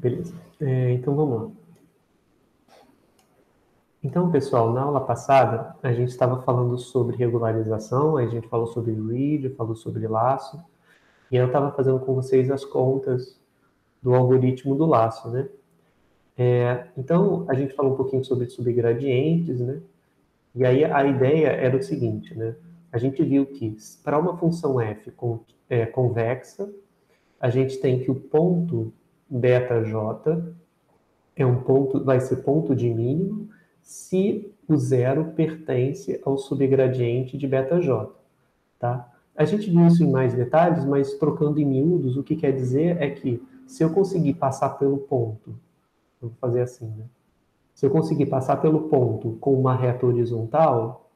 Beleza. Então, vamos lá. Então, pessoal, na aula passada, a gente estava falando sobre regularização, a gente falou sobre read, falou sobre laço, e eu estava fazendo com vocês as contas do algoritmo do laço, né? Então, a gente falou um pouquinho sobre subgradientes, né? E aí a ideia era o seguinte, né? A gente viu que para uma função f convexa, a gente tem que o ponto beta-j vai ser ponto de mínimo se o zero pertence ao subgradiente de beta-j, tá? A gente viu isso em mais detalhes, mas trocando em miúdos, o que quer dizer é que se eu conseguir passar pelo ponto, eu vou fazer assim, né? Se eu conseguir passar pelo ponto com uma reta horizontal,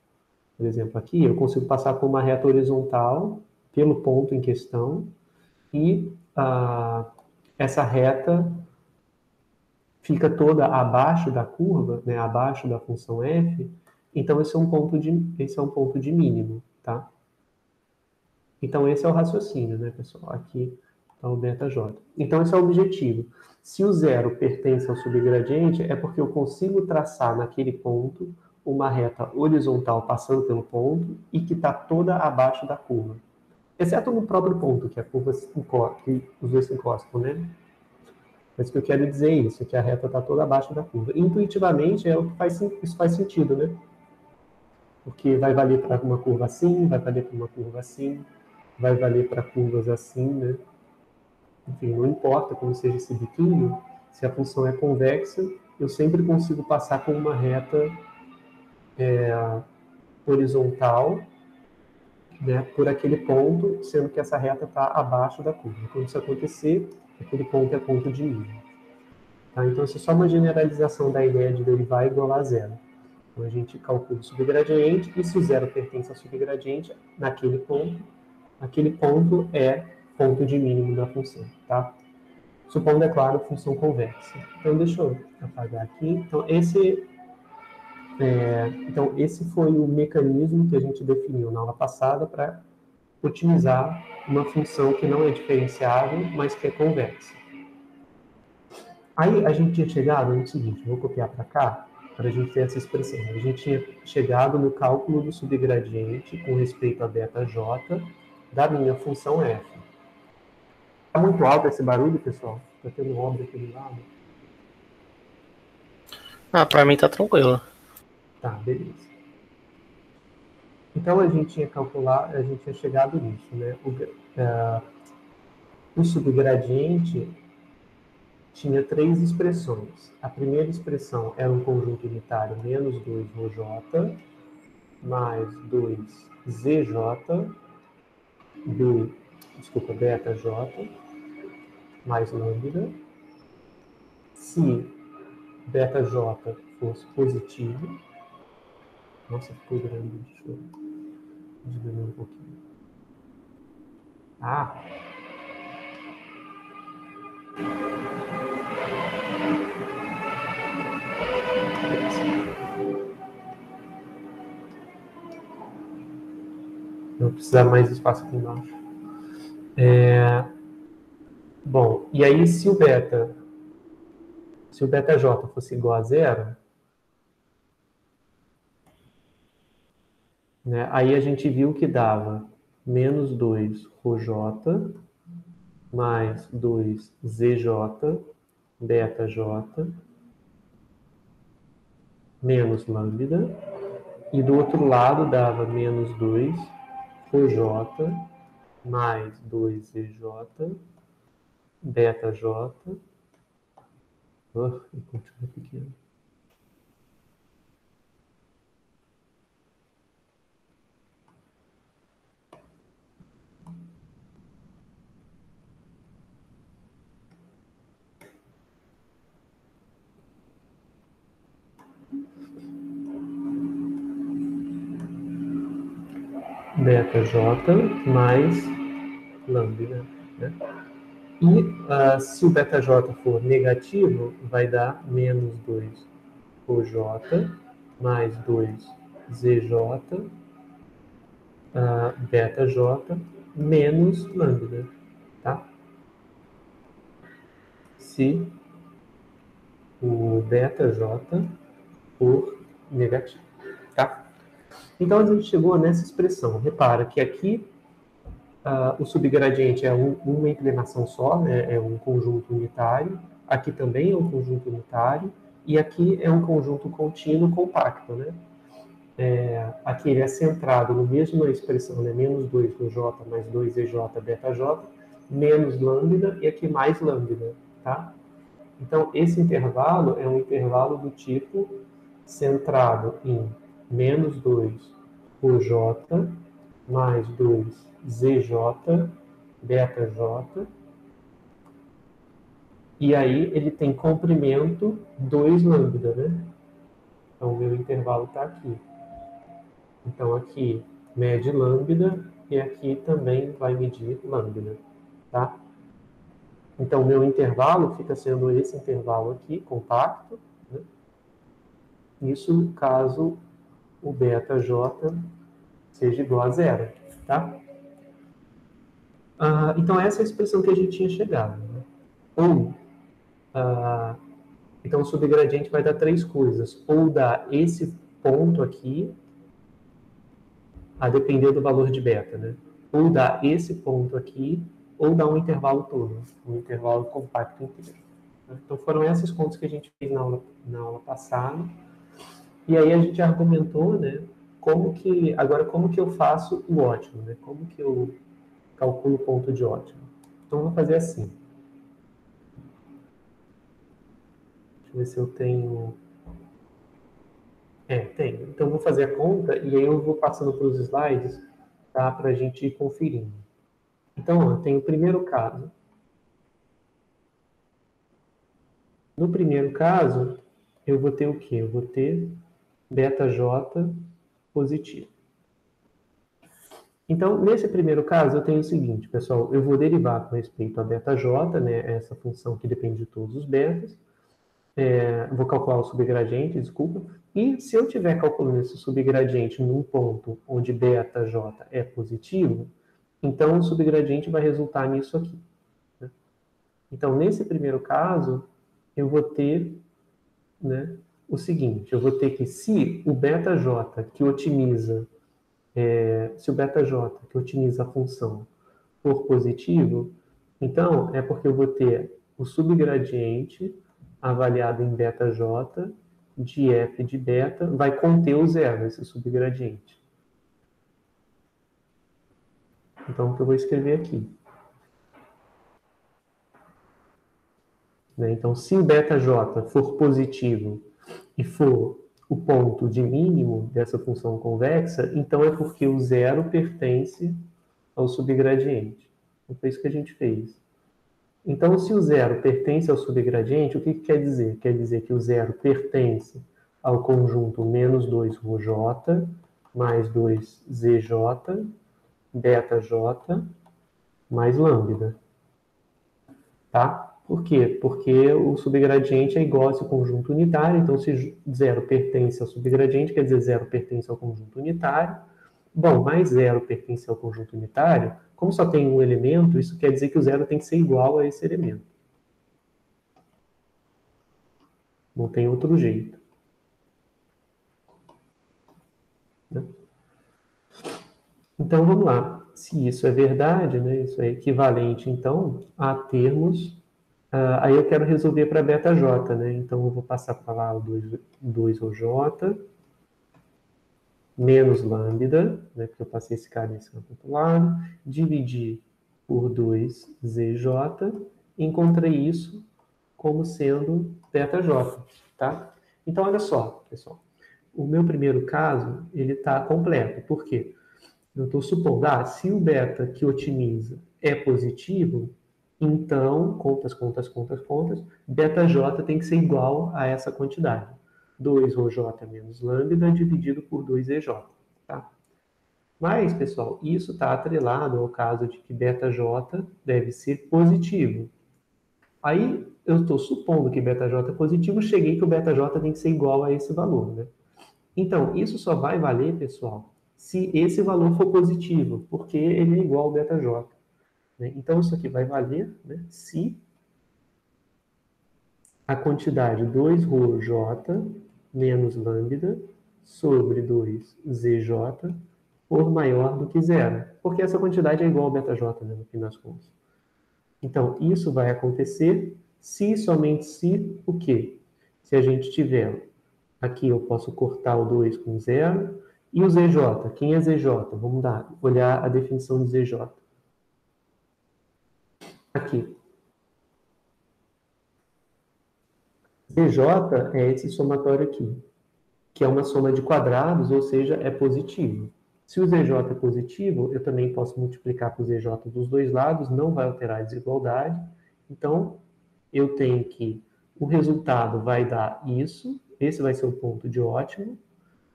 por exemplo, aqui, eu consigo passar por uma reta horizontal pelo ponto em questão e essa reta fica toda abaixo da curva, né, abaixo da função f, então esse é um ponto de mínimo, tá? Então esse é o raciocínio, né, pessoal? Aqui está o beta-j. Então esse é o objetivo. Se o zero pertence ao subgradiente, é porque eu consigo traçar naquele ponto uma reta horizontal passando pelo ponto e que está toda abaixo da curva. Exceto no próprio ponto, que a curva que os dois se encostam, né? Mas o que eu quero dizer é isso, que a reta está toda abaixo da curva. Intuitivamente, isso faz sentido, né? Porque vai valer para uma curva assim, vai valer para uma curva assim, vai valer para curvas assim, né? Enfim, não importa como seja esse biquinho, se a função é convexa, eu sempre consigo passar com uma reta horizontal, né, por aquele ponto, sendo que essa reta está abaixo da curva. Quando isso acontecer, aquele ponto é ponto de mínimo. Tá? Então, isso é só uma generalização da ideia de derivar igual a zero. Então, a gente calcula o subgradiente, e se o zero pertence ao subgradiente, naquele ponto, aquele ponto é ponto de mínimo da função. Tá? Supondo, é claro, função convexa. Então, deixa eu apagar aqui. Então, esse foi o mecanismo que a gente definiu na aula passada para otimizar uma função que não é diferenciável, mas que é convexa. Aí a gente tinha chegado no seguinte, vou copiar para cá, para a gente ter essa expressão. A gente tinha chegado no cálculo do subgradiente com respeito a beta-j da minha função f. Está muito alto esse barulho, pessoal? Está tendo obra aqui do lado? Para mim tá tranquilo. Tá, beleza. Então a gente tinha chegado nisso, né? O subgradiente tinha três expressões. A primeira expressão era um conjunto unitário menos 2 ρj mais 2zj beta-j mais lambda. Se beta-j fosse positivo, nossa, ficou grande, deixa eu diminuir um pouquinho. Vou precisar mais espaço aqui embaixo. Bom, e aí se o beta-j fosse igual a zero, né, aí a gente viu que dava menos 2 ρj mais 2zj beta-j menos lambda, e do outro lado dava menos 2 ρj mais 2zj beta-j, e continua pequeno. Beta-j mais lambda, né? E se o beta-j for negativo, vai dar menos 2 ρj mais 2zj beta-j menos lambda, tá? Se o beta-j por negativo, tá? Então, a gente chegou nessa expressão. Repara que aqui o subgradiente é uma inclinação só, né? É um conjunto unitário. Aqui também é um conjunto unitário. E aqui é um conjunto contínuo compacto, né? Aqui ele é centrado no mesma expressão, né? Menos 2 no j mais 2 EJ beta j, menos lambda e aqui mais lambda, tá? Então, esse intervalo é um intervalo do tipo centrado em menos 2 por j mais 2 ZJ beta j, e aí ele tem comprimento 2 lambda, né? Então, o meu intervalo está aqui. Então, aqui mede lambda e aqui também vai medir lambda, tá? Então, o meu intervalo fica sendo esse intervalo aqui, compacto, né? Isso caso o beta-j seja igual a zero, tá? Então, essa é a expressão que a gente tinha chegado, né? Ou, então, o subgradiente vai dar três coisas. Ou dá esse ponto aqui, a depender do valor de beta, né? Ou dá esse ponto aqui, ou dá um intervalo todo, um intervalo compacto inteiro. Então, foram essas contas que a gente fez na aula passada. E aí a gente argumentou, né, como que eu faço o ótimo, né? Como que eu calculo o ponto de ótimo? Então, vou fazer assim. Deixa eu ver se eu tenho... tenho. Então, vou fazer a conta e aí eu vou passando para os slides, tá? Para a gente ir conferindo. Então, eu tenho o primeiro caso. No primeiro caso, eu vou ter o quê? Eu vou ter beta-j positivo. Então, nesse primeiro caso, eu tenho o seguinte, pessoal, eu vou derivar com respeito a beta-j, né, essa função que depende de todos os betas, vou calcular o subgradiente, desculpa, e se eu estiver calculando esse subgradiente num ponto onde beta-j é positivo, então o subgradiente vai resultar nisso aqui, né? Então, nesse primeiro caso, eu vou ter, né, o seguinte, eu vou ter que, se o beta-j que otimiza se o beta-j que otimiza a função for positivo, então é porque eu vou ter o subgradiente avaliado em beta-j de f de beta vai conter o zero, esse subgradiente. Então, o que eu vou escrever aqui. Né? Então, se o beta-j for positivo e for o ponto de mínimo dessa função convexa, então é porque o zero pertence ao subgradiente. Então, foi isso que a gente fez. Então, se o zero pertence ao subgradiente, o que quer dizer? Quer dizer que o zero pertence ao conjunto menos 2 ρj mais 2 zj, beta-j mais lambda. Tá? Por quê? Porque o subgradiente é igual a esse conjunto unitário, então se zero pertence ao subgradiente, quer dizer zero pertence ao conjunto unitário. Bom, mais zero pertence ao conjunto unitário, como só tem um elemento, isso quer dizer que o zero tem que ser igual a esse elemento. Não tem outro jeito. Né? Então, vamos lá. Se isso é verdade, né, isso é equivalente, então, a termos... aí eu quero resolver para beta-j, né? Então, eu vou passar para lá o 2 OJ, menos lambda, né, porque eu passei esse cara nesse campo para o lado, dividir por 2 ZJ, encontrei isso como sendo beta-j, tá? Então, olha só, pessoal. O meu primeiro caso, ele está completo. Por quê? Eu estou supondo, se o beta que otimiza é positivo, então, contas, beta-j tem que ser igual a essa quantidade. 2 ρj menos lambda dividido por 2 EJ. Tá? Mas, pessoal, isso está atrelado ao caso de que beta-j deve ser positivo. Aí, eu estou supondo que beta-j é positivo, cheguei que o beta-j tem que ser igual a esse valor, né? Então, isso só vai valer, pessoal, se esse valor for positivo, porque ele é igual ao beta-j. Né? Então, isso aqui vai valer, né, se a quantidade 2ρj menos lambda sobre 2zj por maior do que zero. Porque essa quantidade é igual ao beta-j, né, no fim das contas. Então, isso vai acontecer se e somente se o quê? Se a gente tiver, aqui eu posso cortar o 2 com 0, e o zj, quem é zj? Vamos olhar a definição de zj. Aqui. zj é esse somatório aqui, que é uma soma de quadrados, ou seja, é positivo. Se o zj é positivo, eu também posso multiplicar por zj dos dois lados, não vai alterar a desigualdade. Então, eu tenho que o resultado vai dar isso, esse vai ser o ponto de ótimo,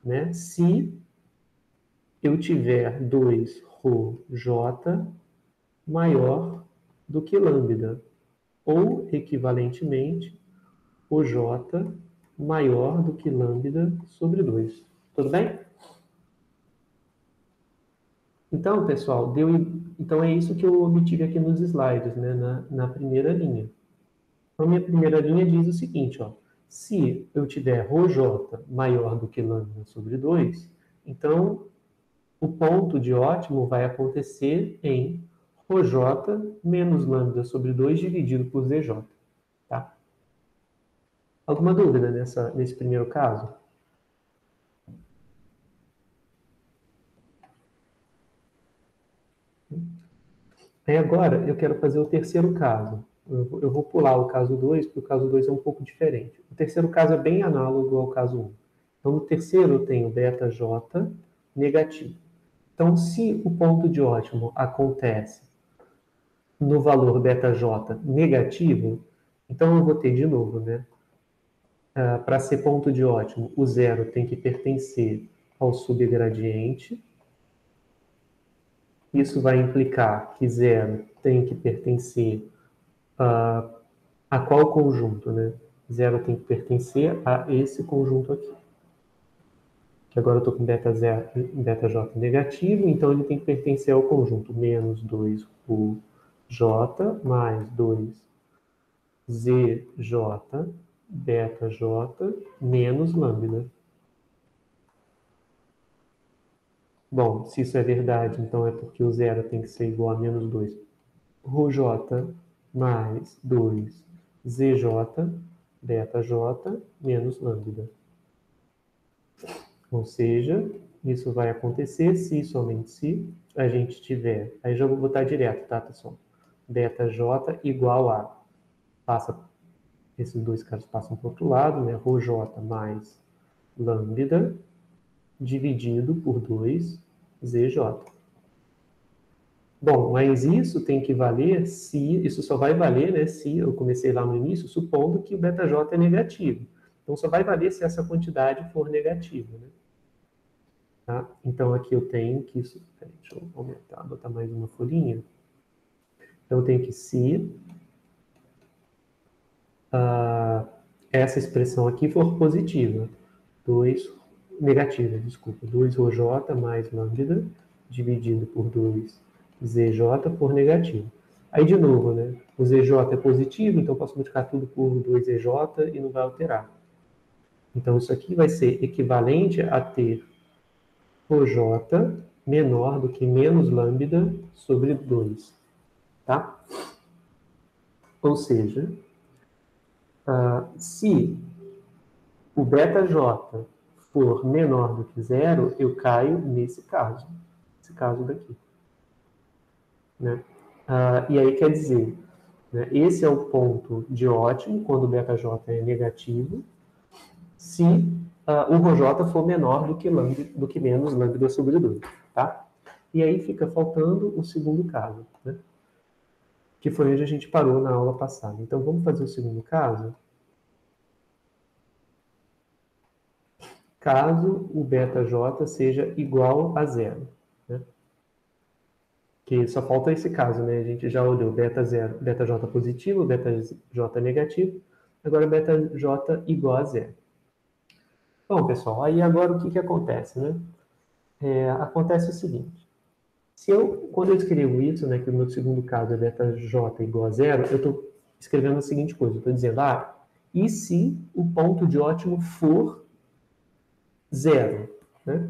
né? Se eu tiver 2ρj maior do que lambda, ou, equivalentemente, o j maior do que lambda sobre 2. Tudo bem? Então, pessoal, então é isso que eu obtive aqui nos slides, né, na primeira linha. Então, minha primeira linha diz o seguinte, ó, se eu tiver ρj maior do que lambda sobre 2, então o ponto de ótimo vai acontecer em ρj menos lambda sobre 2 dividido por zj. Tá? Alguma dúvida nesse primeiro caso? Aí agora eu quero fazer o terceiro caso. Eu vou pular o caso 2, porque o caso 2 é um pouco diferente. O terceiro caso é bem análogo ao caso 1. Então, no terceiro eu tenho beta-j negativo. Então, se o ponto de ótimo acontece no valor beta-j negativo, então eu vou ter de novo, né? Para ser ponto de ótimo, o zero tem que pertencer ao subgradiente. Isso vai implicar que zero tem que pertencer a qual conjunto, né? Zero tem que pertencer a esse conjunto aqui. Que agora eu estou com beta-j negativo, então ele tem que pertencer ao conjunto menos 2 por j mais 2zj beta-j menos lambda. Bom, se isso é verdade, então é porque o zero tem que ser igual a menos 2 ρj mais 2zj beta-j menos lambda. Ou seja, isso vai acontecer se e somente se a gente tiver... Aí já vou botar direto, tá, pessoal? Beta-j igual a... Esses dois caras passam para o outro lado, né? ρj mais lambda dividido por 2zj. Bom, mas isso tem que valer se... Isso só vai valer, né, se eu comecei lá no início, supondo que o beta-j é negativo. Então, só vai valer se essa quantidade for negativa, né? Tá? Então, aqui eu tenho que... Deixa eu aumentar, botar mais uma folhinha. Então, eu tenho que se essa expressão aqui for positiva, negativa, desculpa, 2ρj mais lambda dividido por 2zj por negativo. Aí, de novo, né? O zj é positivo, então eu posso multiplicar tudo por 2zj e não vai alterar. Então, isso aqui vai ser equivalente a ter ρj menor do que menos lambda sobre 2. Tá? Ou seja, se o beta-j for menor do que zero, eu caio nesse caso daqui. Né? E aí quer dizer, né, esse é o ponto de ótimo, quando o beta-j é negativo, se o ρj for menor do que menos lambda sobre 2. Tá? E aí fica faltando o segundo caso, né? Que foi onde a gente parou na aula passada. Então, vamos fazer o segundo caso. Caso o beta-j seja igual a zero. Né? Que só falta esse caso, né? A gente já olhou beta-j positivo, beta-j negativo, agora beta-j igual a zero. Bom, pessoal, aí agora o que acontece, né? Acontece o seguinte. Quando eu escrevo isso, né, que o meu segundo caso é beta-j igual a zero, eu estou escrevendo a seguinte coisa. Eu estou dizendo, e se o ponto de ótimo for zero, né?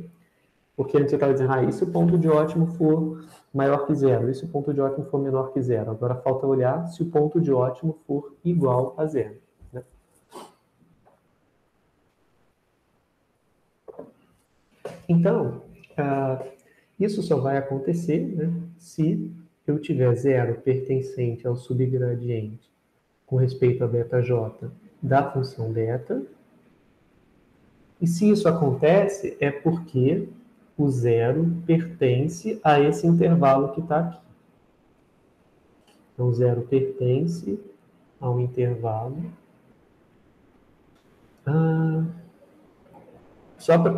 Porque antes eu estava dizendo, e se o ponto de ótimo for maior que zero? E se o ponto de ótimo for menor que zero? Agora falta olhar se o ponto de ótimo for igual a zero, né? Então, isso só vai acontecer, né, se eu tiver zero pertencente ao subgradiente com respeito a βj da função beta. E se isso acontece, é porque o zero pertence a esse intervalo que está aqui. Então, zero pertence ao intervalo.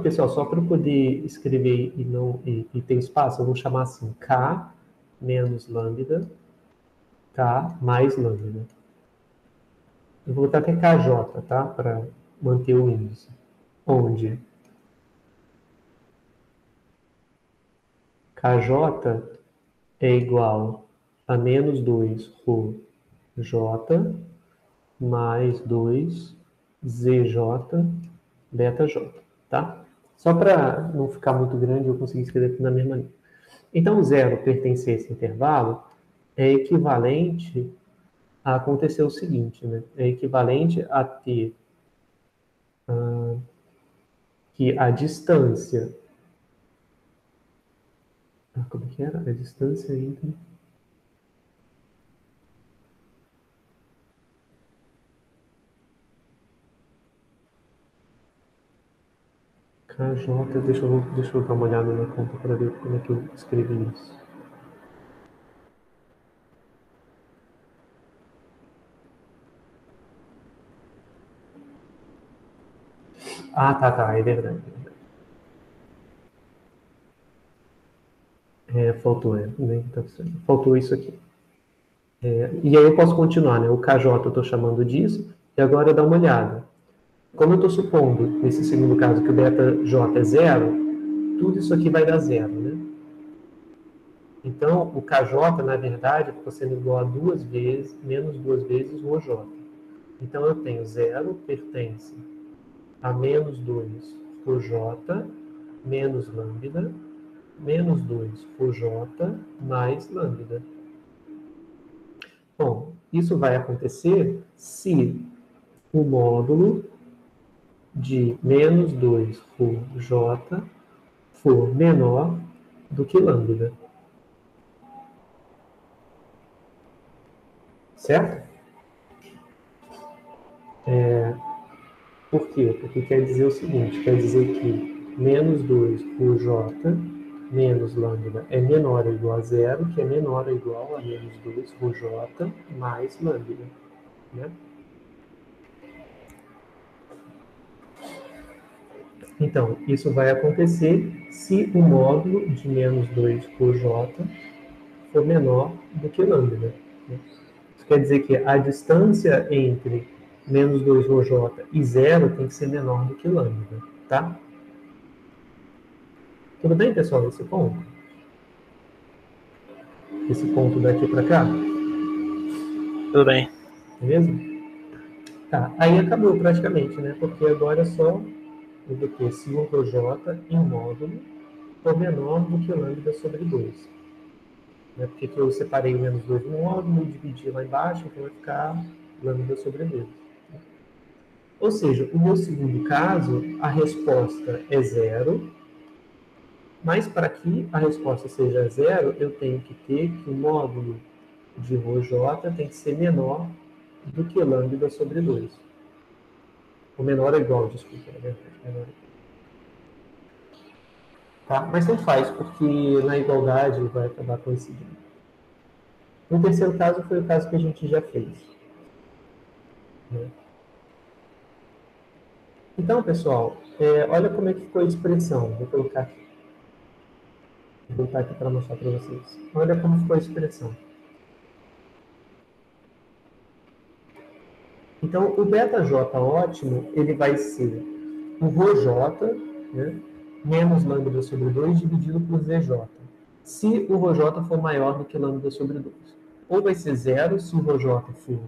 Pessoal, só para eu poder escrever e ter espaço, eu vou chamar assim, K menos lambda, K mais lambda. Eu vou botar até KJ, tá? Para manter o índice. Onde KJ é igual a menos 2 ρ J mais 2 ZJ beta J, tá? Só para não ficar muito grande, eu consegui escrever tudo na mesma linha. Então, o zero pertencer a esse intervalo é equivalente a acontecer o seguinte, né? É equivalente a ter que a distância... como que era? A distância entre... KJ, deixa eu dar uma olhada na conta para ver como é que eu escrevi isso. Tá, é verdade. Faltou, né? Faltou isso aqui. E aí eu posso continuar, né? O KJ eu estou chamando disso, e agora dá uma olhada. Como eu estou supondo, nesse segundo caso, que o beta J é zero, tudo isso aqui vai dar zero, né? Então, o KJ, na verdade, está sendo igual a menos duas vezes o OJ. Então, eu tenho zero pertence a menos 2 ρJ menos lambda, menos 2 ρJ mais lambda. Bom, isso vai acontecer se o módulo de menos 2 ρJ for menor do que lambda. Certo? Por quê? Porque quer dizer o seguinte, quer dizer que menos 2 ρJ menos lambda é menor ou igual a zero, que é menor ou igual a menos 2 ρJ mais lambda, né? Então, isso vai acontecer se o módulo de menos 2 ρJ for menor do que lambda, né? Isso quer dizer que a distância entre menos 2 ρJ e zero tem que ser menor do que lambda, tá? Tudo bem, pessoal, esse ponto? Esse ponto daqui para cá? Tudo bem. Beleza? Tá, aí acabou praticamente, né? Porque agora é só eu vou ter se o ρJ em módulo for menor do que lambda sobre 2. Né? Porque eu separei o menos 2 no módulo e dividi lá embaixo, então vai ficar lambda sobre 2. Ou seja, o meu segundo caso, a resposta é zero, mas para que a resposta seja zero, eu tenho que ter que o módulo de ρJ tem que ser menor do que lambda sobre 2. O menor é igual, desculpa, né? Menor. Tá? Mas não faz, porque na igualdade vai acabar coincidindo. No terceiro caso foi o caso que a gente já fez. Né? Então, pessoal, olha como é que ficou a expressão. Vou colocar aqui. Vou botar aqui para mostrar para vocês. Olha como ficou a expressão. Então, o βj ótimo, ele vai ser o ρj, né, menos lambda sobre 2 dividido por zj. Se o ρj for maior do que lambda sobre 2. Ou vai ser zero se o ρj for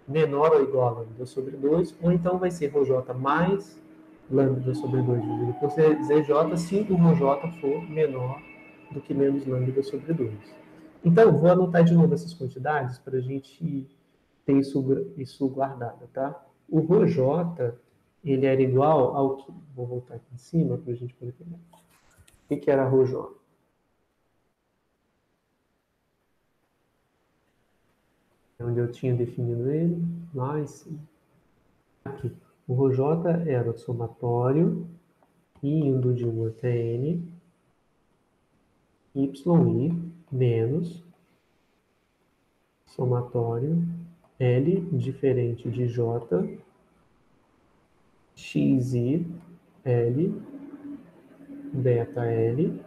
menor ou igual a lambda sobre 2, ou então vai ser ρj mais lambda sobre 2 dividido por zj, se o ρj for menor do que menos lambda sobre 2. Então, vou anotar de novo essas quantidades para a gente ter isso guardado, tá? O ρj, ele era igual ao que... Vou voltar aqui em cima para a gente poder pegar. O que era ρj? Onde eu tinha definido ele, lá em cima. Aqui. O ρj era o somatório indo de 1 até n, yi menos somatório L diferente de J, xi L, beta L,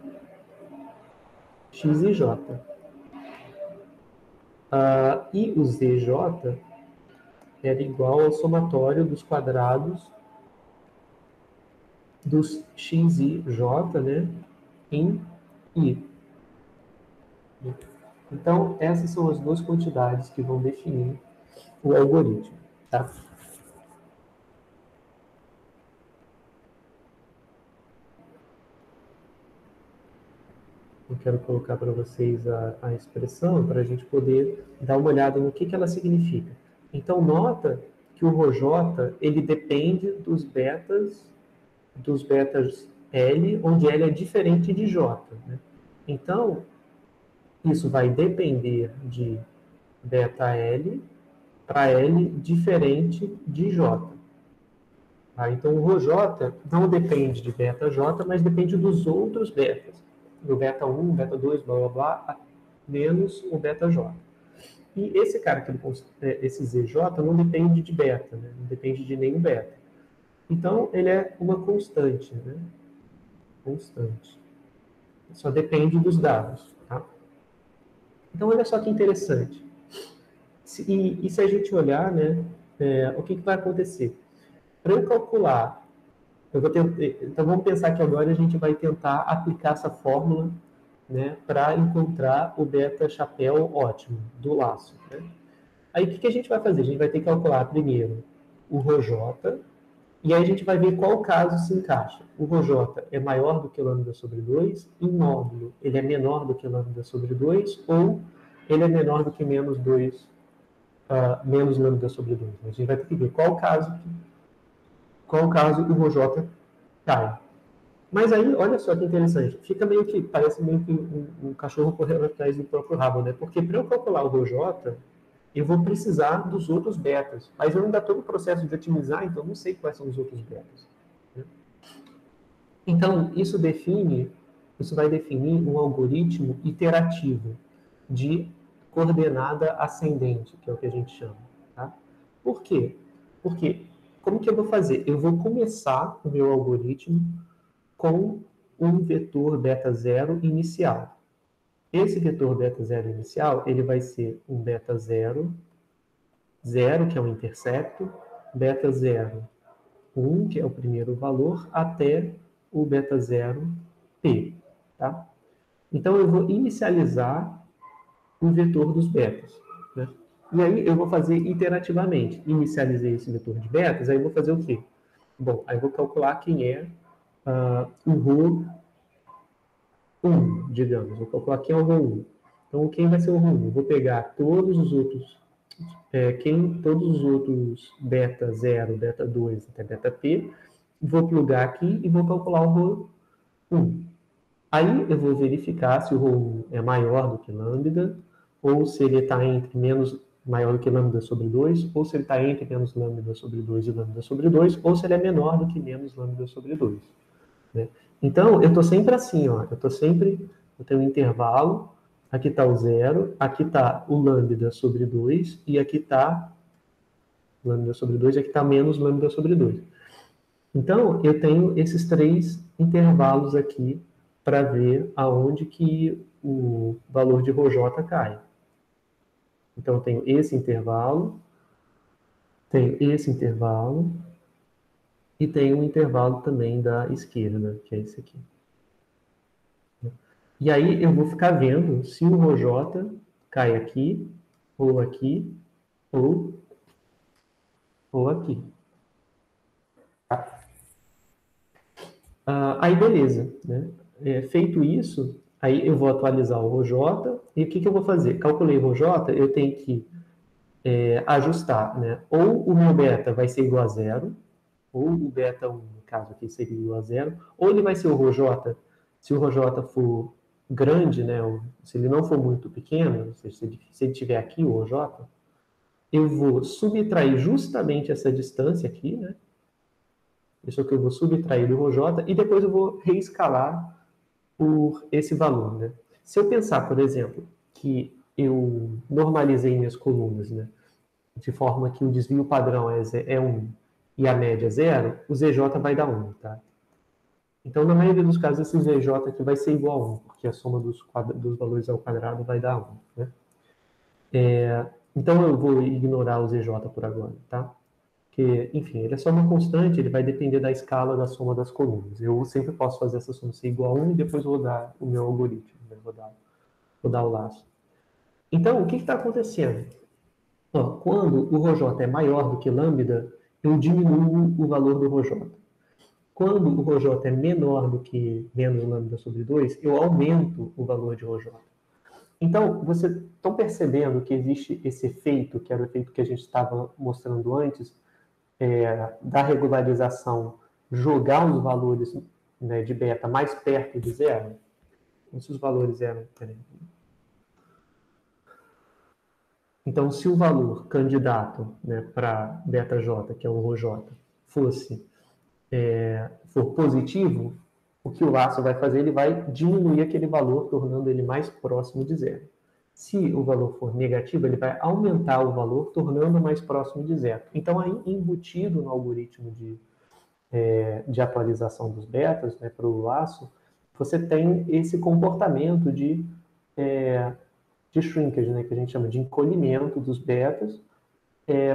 x e J. E o ZJ era igual ao somatório dos quadrados dos x e J, né, em I. Então, essas são as duas quantidades que vão definir o algoritmo, tá? Eu quero colocar para vocês a expressão para a gente poder dar uma olhada no que ela significa. Então, nota que o ρj, ele depende dos betas L, onde L é diferente de J, né? Então, isso vai depender de beta L para L diferente de J. Tá? Então, o ρj não depende de beta J, mas depende dos outros betas. Do beta 1, beta 2, blá, blá, blá, menos o beta J. E esse cara, esse ZJ, não depende de beta, né? Não depende de nenhum beta. Então, ele é uma constante, né? Constante. Só depende dos dados, tá? Então, olha só que interessante. E se a gente olhar, né, o que vai acontecer? Para eu calcular, então vamos pensar que agora a gente vai tentar aplicar essa fórmula, né, para encontrar o beta chapéu ótimo do laço, né? Aí o que a gente vai fazer? A gente vai ter que calcular primeiro o ρj, e aí a gente vai ver qual caso se encaixa. O ρj é maior do que lambda sobre 2, em módulo ele é menor do que lambda sobre 2, ou ele é menor do que menos 2, menos lambda sobre 2. A gente vai ter que ver qual caso o ρj cai. Mas aí, olha só que interessante, parece meio que um cachorro correndo atrás do próprio rabo, né? Porque para eu calcular o ρj, eu vou precisar dos outros betas. Mas eu ainda estou no processo de otimizar, então não sei quais são os outros betas. Né? Então, isso vai definir um algoritmo iterativo de coordenada ascendente, que é o que a gente chama. Tá? Por quê? Porque, como que eu vou fazer? Eu vou começar o meu algoritmo com um vetor beta zero inicial. Esse vetor beta zero inicial, ele vai ser um beta zero, que é o intercepto, beta 0, 1, que é o primeiro valor, até o beta 0, p. Tá? Então, eu vou inicializar o vetor dos betas. Né? E aí, eu vou fazer iterativamente. Inicializei esse vetor de betas, aí eu vou fazer o quê? Bom, aí eu vou calcular quem é o ρ 1, digamos. Vou calcular quem é o ρ 1. Então, quem vai ser o ρ 1? Eu vou pegar todos os outros todos os outros beta 0, beta 2 até beta p, vou plugar aqui e vou calcular o ρ1. Aí eu vou verificar se o ρ1 é maior do que lambda, ou se ele está entre maior do que lambda sobre 2, ou se ele está entre menos lambda sobre 2 e lambda sobre 2, ou se ele é menor do que menos lambda sobre 2. Né? Então, eu estou sempre assim, ó, eu tenho um intervalo, aqui está o zero, aqui está o lambda sobre 2, e aqui está lambda sobre 2, aqui está menos lambda sobre 2. Então, eu tenho esses três intervalos aqui para ver aonde que o valor de ρj cai. Então, eu tenho esse intervalo, e tenho um intervalo também da esquerda, que é esse aqui. E aí eu vou ficar vendo se o ρj cai aqui, ou ou aqui. Aí, beleza, né? Feito isso, aí eu vou atualizar o RJ, e o que eu vou fazer? Calculei o RJ, eu tenho que ajustar, né? Ou o meu beta vai ser igual a zero, ou o beta 1, no caso aqui, seria igual a zero, ou ele vai ser o RJ, se o RJ for grande, né? Ou se ele não for muito pequeno, ou seja, se ele tiver aqui o RJ, eu vou subtrair justamente essa distância aqui, né? Isso aqui eu vou subtrair do RJ e depois eu vou reescalar por esse valor, né? Se eu pensar, por exemplo, que eu normalizei minhas colunas, né? De forma que o desvio padrão é 1 e a média é 0, o ZJ vai dar 1, tá? Então, na maioria dos casos, esse ZJ aqui vai ser igual a 1, porque a soma dos valores ao quadrado vai dar 1, né? Então, eu vou ignorar o ZJ por agora, tá? Porque, enfim, ele é só uma constante, ele vai depender da escala da soma das colunas. Eu sempre posso fazer essa soma ser igual a 1 e depois rodar o meu algoritmo, né? rodar o laço. Então, o que está acontecendo? Quando o RJ é maior do que lambda, eu diminuo o valor do RJ. Quando o RJ é menor do que menos lambda sobre 2, eu aumento o valor de RJ. Então, vocês estão percebendo que existe esse efeito, que era o efeito que a gente estava mostrando antes, da regularização, jogar os valores, né, de beta mais perto de zero? Se os valores eram... Então, se o valor candidato, né, para beta-j, que é o ρj, for positivo, o que o laço vai fazer? Ele vai diminuir aquele valor, tornando ele mais próximo de zero. Se o valor for negativo, ele vai aumentar o valor, tornando mais próximo de zero. Então, aí, embutido no algoritmo de atualização dos betas, né, para o laço, você tem esse comportamento de shrinkage, né, que a gente chama de encolhimento dos betas,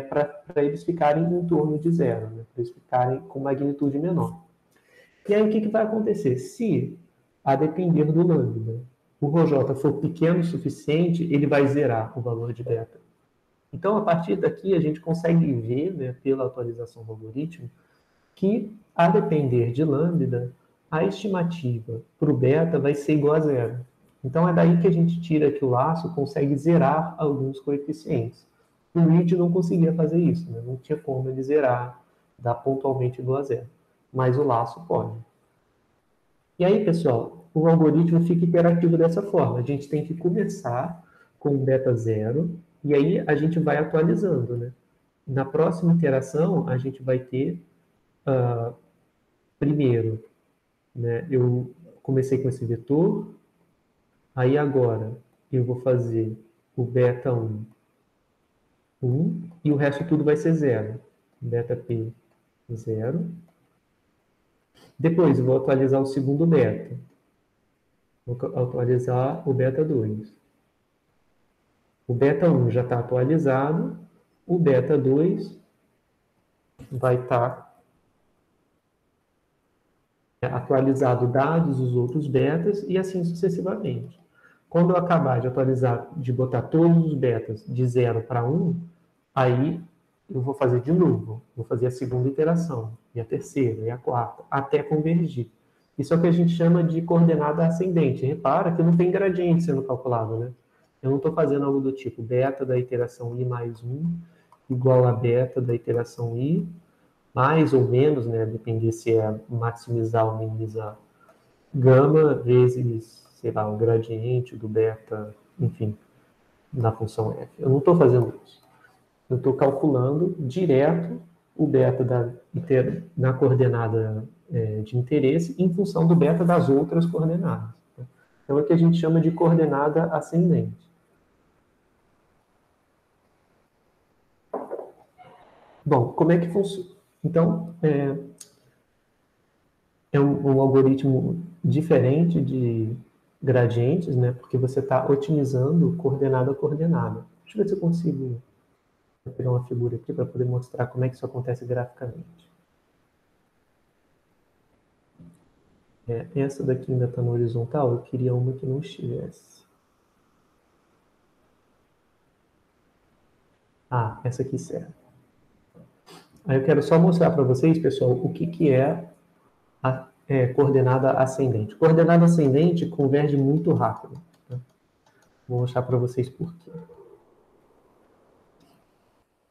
para eles ficarem em torno de zero, né, para eles ficarem com magnitude menor. E aí o que vai acontecer? Se, a depender do lambda, o RJ for pequeno o suficiente, ele vai zerar o valor de beta. Então, a partir daqui, a gente consegue ver, né, pela atualização do algoritmo, que, a depender de lambda, a estimativa para o beta vai ser igual a zero. Então, é daí que a gente tira que o laço consegue zerar alguns coeficientes. O read não conseguia fazer isso, né? Não tinha como ele zerar, dar pontualmente igual a zero. Mas o laço pode. E aí, pessoal, o algoritmo fica interativo dessa forma. A gente tem que começar com o beta zero, e aí a gente vai atualizando, né? Na próxima iteração, a gente vai ter, primeiro, né, eu comecei com esse vetor, aí agora eu vou fazer o beta 1, 1, e o resto tudo vai ser zero. Beta P, 0. Depois eu vou atualizar o segundo beta. Vou atualizar o beta 2. O beta 1 já está atualizado, o beta 2 vai estar atualizado dados os outros betas e assim sucessivamente. Quando eu acabar de atualizar, de botar todos os betas de 0 para 1, aí eu vou fazer de novo. Vou fazer a segunda iteração, e a terceira, e a quarta, até convergir. Isso é o que a gente chama de coordenada ascendente. Repara que não tem gradiente sendo calculado, né? Eu não estou fazendo algo do tipo beta da iteração i mais 1 igual a beta da iteração i, mais ou menos, né? Depender se é maximizar ou minimizar gama vezes, sei lá, o gradiente do beta, enfim, na função f. Eu não estou fazendo isso. Eu estou calculando direto o beta na coordenada de interesse em função do beta das outras coordenadas. Então, é o que a gente chama de coordenada ascendente. Bom, como é que funciona? Então, é um algoritmo diferente de gradientes, né? Porque você está otimizando coordenada a coordenada. Deixa eu ver se eu consigo pegar uma figura aqui para poder mostrar como é que isso acontece graficamente. Essa daqui ainda está no horizontal, eu queria uma que não estivesse. Essa aqui serve. Aí eu quero só mostrar para vocês, pessoal, o que é a coordenada ascendente. Coordenada ascendente converge muito rápido. Tá? Vou mostrar para vocês por quê.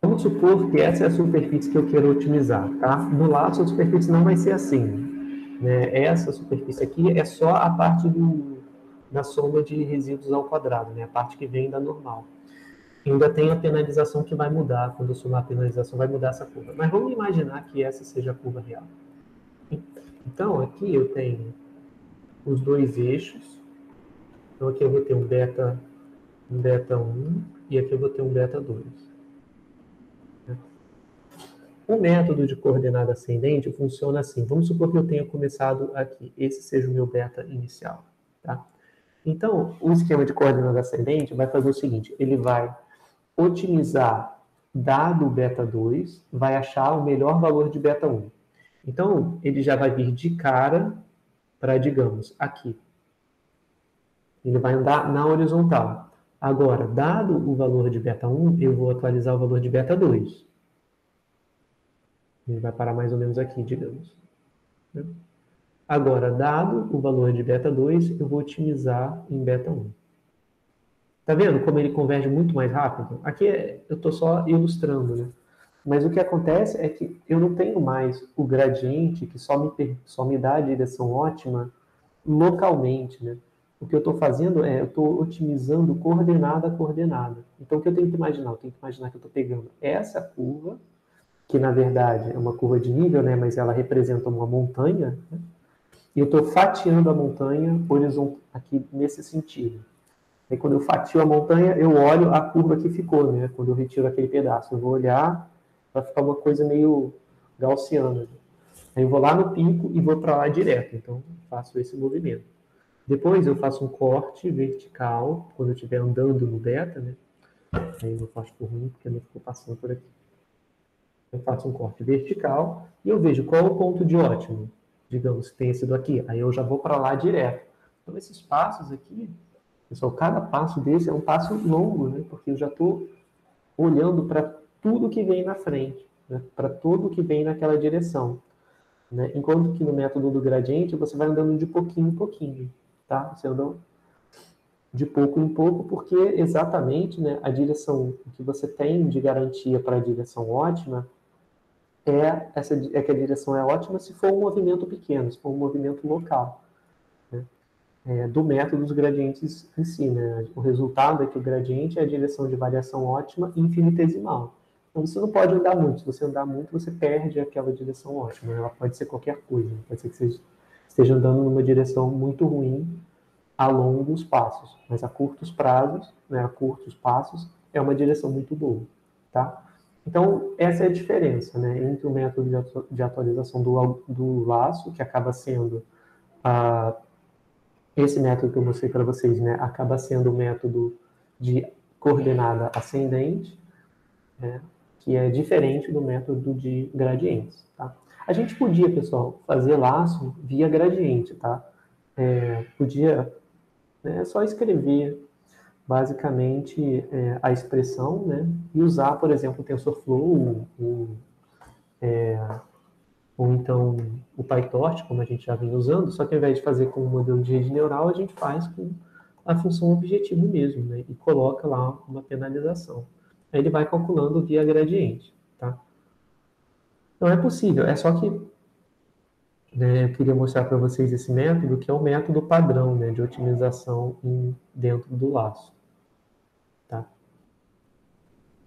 Vamos supor que essa é a superfície que eu quero otimizar, tá? No laço, a superfície não vai ser assim. Né? Essa superfície aqui é só a parte da soma de resíduos ao quadrado, né? A parte que vem da normal. Ainda tem a penalização que vai mudar. Quando eu somar a penalização, vai mudar essa curva. Mas vamos imaginar que essa seja a curva real. Então, aqui eu tenho os dois eixos. Então, aqui eu vou ter um beta 1 e aqui eu vou ter um beta 2. O método de coordenada ascendente funciona assim. Vamos supor que eu tenha começado aqui. Esse seja o meu beta inicial. Tá? Então, o esquema de coordenada ascendente vai fazer o seguinte. Ele vai otimizar dado o beta 2, vai achar o melhor valor de beta 1. Então, ele já vai vir de cara para, digamos, aqui. Ele vai andar na horizontal. Agora, dado o valor de beta 1, eu vou atualizar o valor de beta 2. Ele vai parar mais ou menos aqui, digamos. Agora, dado o valor de beta 2, eu vou otimizar em beta 1. Tá vendo como ele converge muito mais rápido? Aqui eu estou só ilustrando, né? Mas o que acontece é que eu não tenho mais o gradiente que só me dá a direção ótima localmente, né? O que eu estou fazendo eu estou otimizando coordenada a coordenada. Então, o que eu tenho que imaginar? Eu tenho que imaginar que eu estou pegando essa curva, que na verdade é uma curva de nível, né? Mas ela representa uma montanha, né? E eu estou fatiando a montanha horizontal aqui nesse sentido. Aí, quando eu fatio a montanha, eu olho a curva que ficou, né? Quando eu retiro aquele pedaço, eu vou olhar, vai ficar uma coisa meio gaussiana. Aí eu vou lá no pico e vou para lá direto. Então, faço esse movimento. Depois eu faço um corte vertical, quando eu estiver andando no beta, né? Aí eu faço por mim, porque não ficou passando por aqui. Eu faço um corte vertical e eu vejo qual é o ponto de ótimo. Digamos que tenha sido aqui. Aí eu já vou para lá direto. Então, esses passos aqui, pessoal, cada passo desse é um passo longo, né? Porque eu já estou olhando para tudo que vem na frente, né? Para tudo que vem naquela direção. Né? Enquanto que no método do gradiente, você vai andando de pouquinho em pouquinho. Tá? Você anda de pouco em pouco, porque exatamente, né, a direção que você tem de garantia para a direção ótima é que a direção é ótima se for um movimento pequeno, se for um movimento local. Né? Do método dos gradientes em si. Né? O resultado é que o gradiente é a direção de variação ótima infinitesimal. Então, você não pode andar muito. Se você andar muito, você perde aquela direção ótima. Ela pode ser qualquer coisa. Pode ser que você esteja andando numa direção muito ruim a longos passos. Mas a curtos prazos, né, a curtos passos, é uma direção muito boa. Tá? Então, essa é a diferença, né, entre o método de atualização do laço, que acaba sendo esse método que eu mostrei para vocês, né, acaba sendo o método de coordenada ascendente, né, que é diferente do método de gradientes. Tá? A gente podia, pessoal, fazer laço via gradiente. Tá? Podia só escrever basicamente a expressão, né, e usar, por exemplo, o TensorFlow ou então o PyTorch, como a gente já vem usando, só que ao invés de fazer com o modelo de rede neural, a gente faz com a função objetivo mesmo, né, e coloca lá uma penalização. Aí ele vai calculando via gradiente. Tá? Então é possível, é só que eu queria mostrar para vocês esse método, que é o método padrão, né, de otimização dentro do laço. Tá?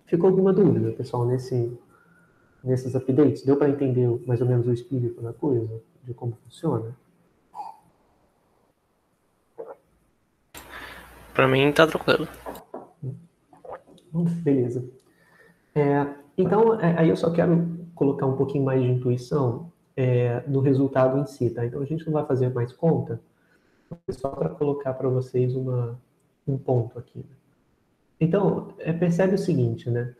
Ficou alguma dúvida, pessoal, nesses updates? Deu para entender mais ou menos o espírito da coisa? De como funciona? Pra mim tá tranquilo. Beleza. Então, aí eu só quero colocar um pouquinho mais de intuição no resultado em si, tá? Então, a gente não vai fazer mais conta, só para colocar para vocês um ponto aqui. Então, percebe o seguinte, né?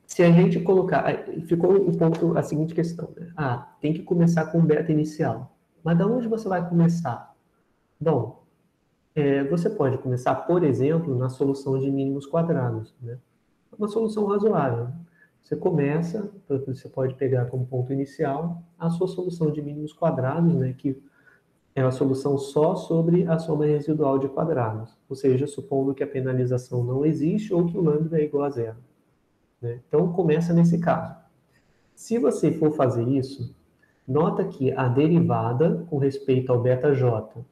Se a gente colocar... Ficou o ponto, a seguinte questão, né? Tem que começar com o beta inicial. Mas de onde você vai começar? Bom, você pode começar, por exemplo, na solução de mínimos quadrados, né? Uma solução razoável. Você começa, você pode pegar como ponto inicial a sua solução de mínimos quadrados, né, que é uma solução só sobre a soma residual de quadrados, ou seja, supondo que a penalização não existe ou que o lambda é igual a zero. Né? Então, começa nesse caso. Se você for fazer isso, nota que a derivada com respeito ao beta-j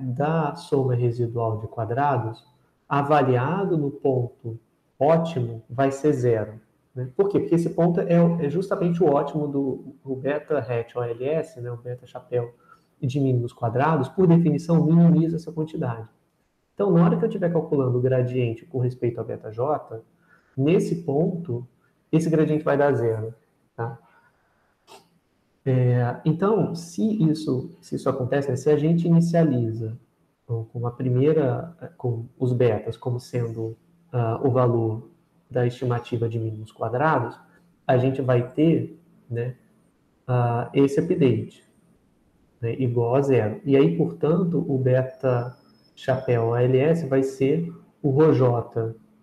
da soma residual de quadrados, avaliado no ponto ótimo, vai ser zero. Né? Por quê? Porque esse ponto é justamente o ótimo do beta-hat OLS, né? O beta-chapéu de mínimos quadrados, por definição, minimiza essa quantidade. Então, na hora que eu estiver calculando o gradiente com respeito ao beta-j, nesse ponto, esse gradiente vai dar zero. Tá? Então, se isso acontece, né, se a gente inicializa com os betas como sendo o valor da estimativa de mínimos quadrados, a gente vai ter, né, esse update, né, igual a zero. E aí, portanto, o beta chapéu ALS vai ser o ρj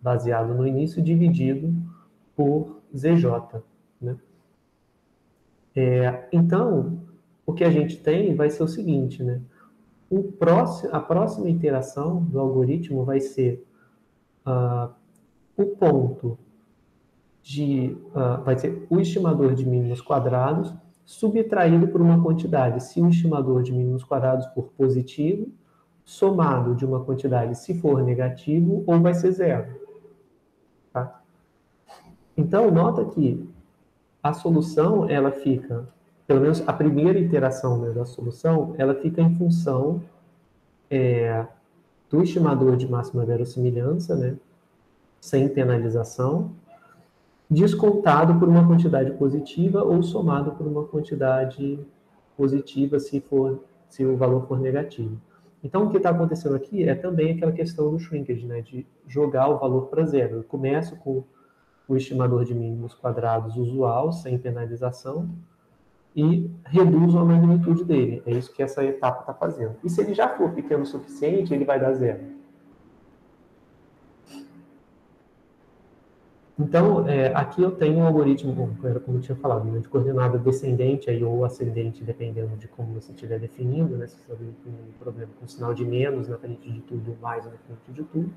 baseado no início dividido por ZJ. Né? Então, o que a gente tem vai ser o seguinte, né? A próxima iteração do algoritmo vai ser o ponto vai ser o estimador de mínimos quadrados subtraído por uma quantidade, se o estimador de mínimos quadrados for positivo, somado de uma quantidade se for negativo, ou vai ser zero. Tá? Então, nota que a solução, ela fica, pelo menos a primeira iteração, né, da solução, ela fica em função do estimador de máxima verossimilhança, né, sem penalização, descontado por uma quantidade positiva ou somado por uma quantidade positiva se o valor for negativo. Então, o que está acontecendo aqui é também aquela questão do shrinkage, né, de jogar o valor para zero. Eu começo com o estimador de mínimos quadrados usual, sem penalização, e reduzo a magnitude dele. É isso que essa etapa está fazendo. E se ele já for pequeno o suficiente, ele vai dar zero. Então, aqui eu tenho um algoritmo, como eu tinha falado, né, de coordenada descendente aí, ou ascendente, dependendo de como você estiver definindo, né, se você tem um problema com sinal de menos na frente de tudo, mais na frente de tudo.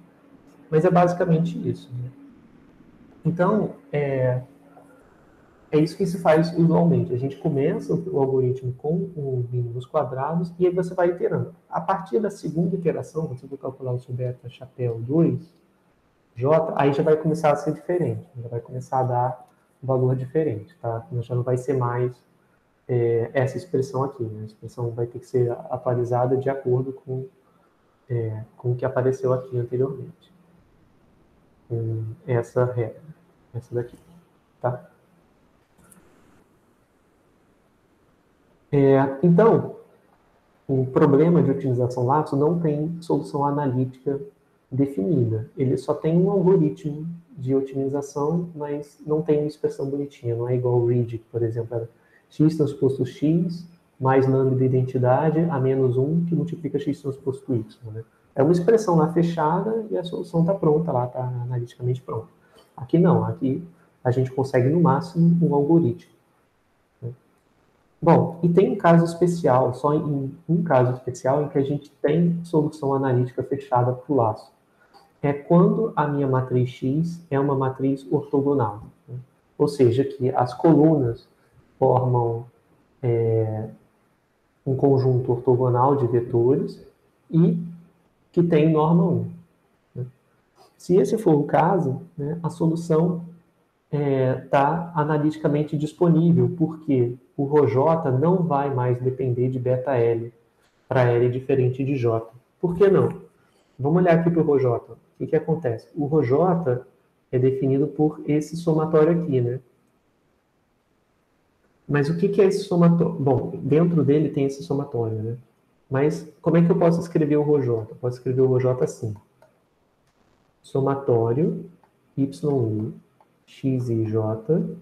Mas é basicamente isso. Né? Então, é isso que se faz usualmente. A gente começa o algoritmo com os mínimos quadrados e aí você vai iterando. A partir da segunda iteração, quando você for calcular o seu beta chapéu 2, J, aí já vai começar a ser diferente. Já vai começar a dar um valor diferente. Tá? Já não vai ser mais essa expressão aqui. Né? A expressão vai ter que ser atualizada de acordo com o que apareceu aqui anteriormente. Essa regra. Essa daqui. Tá? Então, o problema de otimização laço não tem solução analítica definida. Ele só tem um algoritmo de otimização, mas não tem uma expressão bonitinha. Não é igual o RID, por exemplo, era x transposto x mais lambda identidade a menos 1 que multiplica x transposto y. Né? É uma expressão lá fechada e a solução está pronta lá, está analiticamente pronta. Aqui não, aqui a gente consegue no máximo um algoritmo. Bom, e tem um caso especial, só em um caso especial, em que a gente tem solução analítica fechada para o laço. É quando a minha matriz X é uma matriz ortogonal. Né? Ou seja, que as colunas formam um conjunto ortogonal de vetores e que tem norma 1. Né? Se esse for o caso, né, a solução está analiticamente disponível, porque o ρj não vai mais depender de beta L para L diferente de J. Por que não? Vamos olhar aqui para o ρj. O que acontece? O ρj é definido por esse somatório aqui, né? Mas o que é esse somatório? Bom, dentro dele tem esse somatório, né? Mas como é que eu posso escrever o ρj? Eu posso escrever o ρj assim. Somatório yi x e j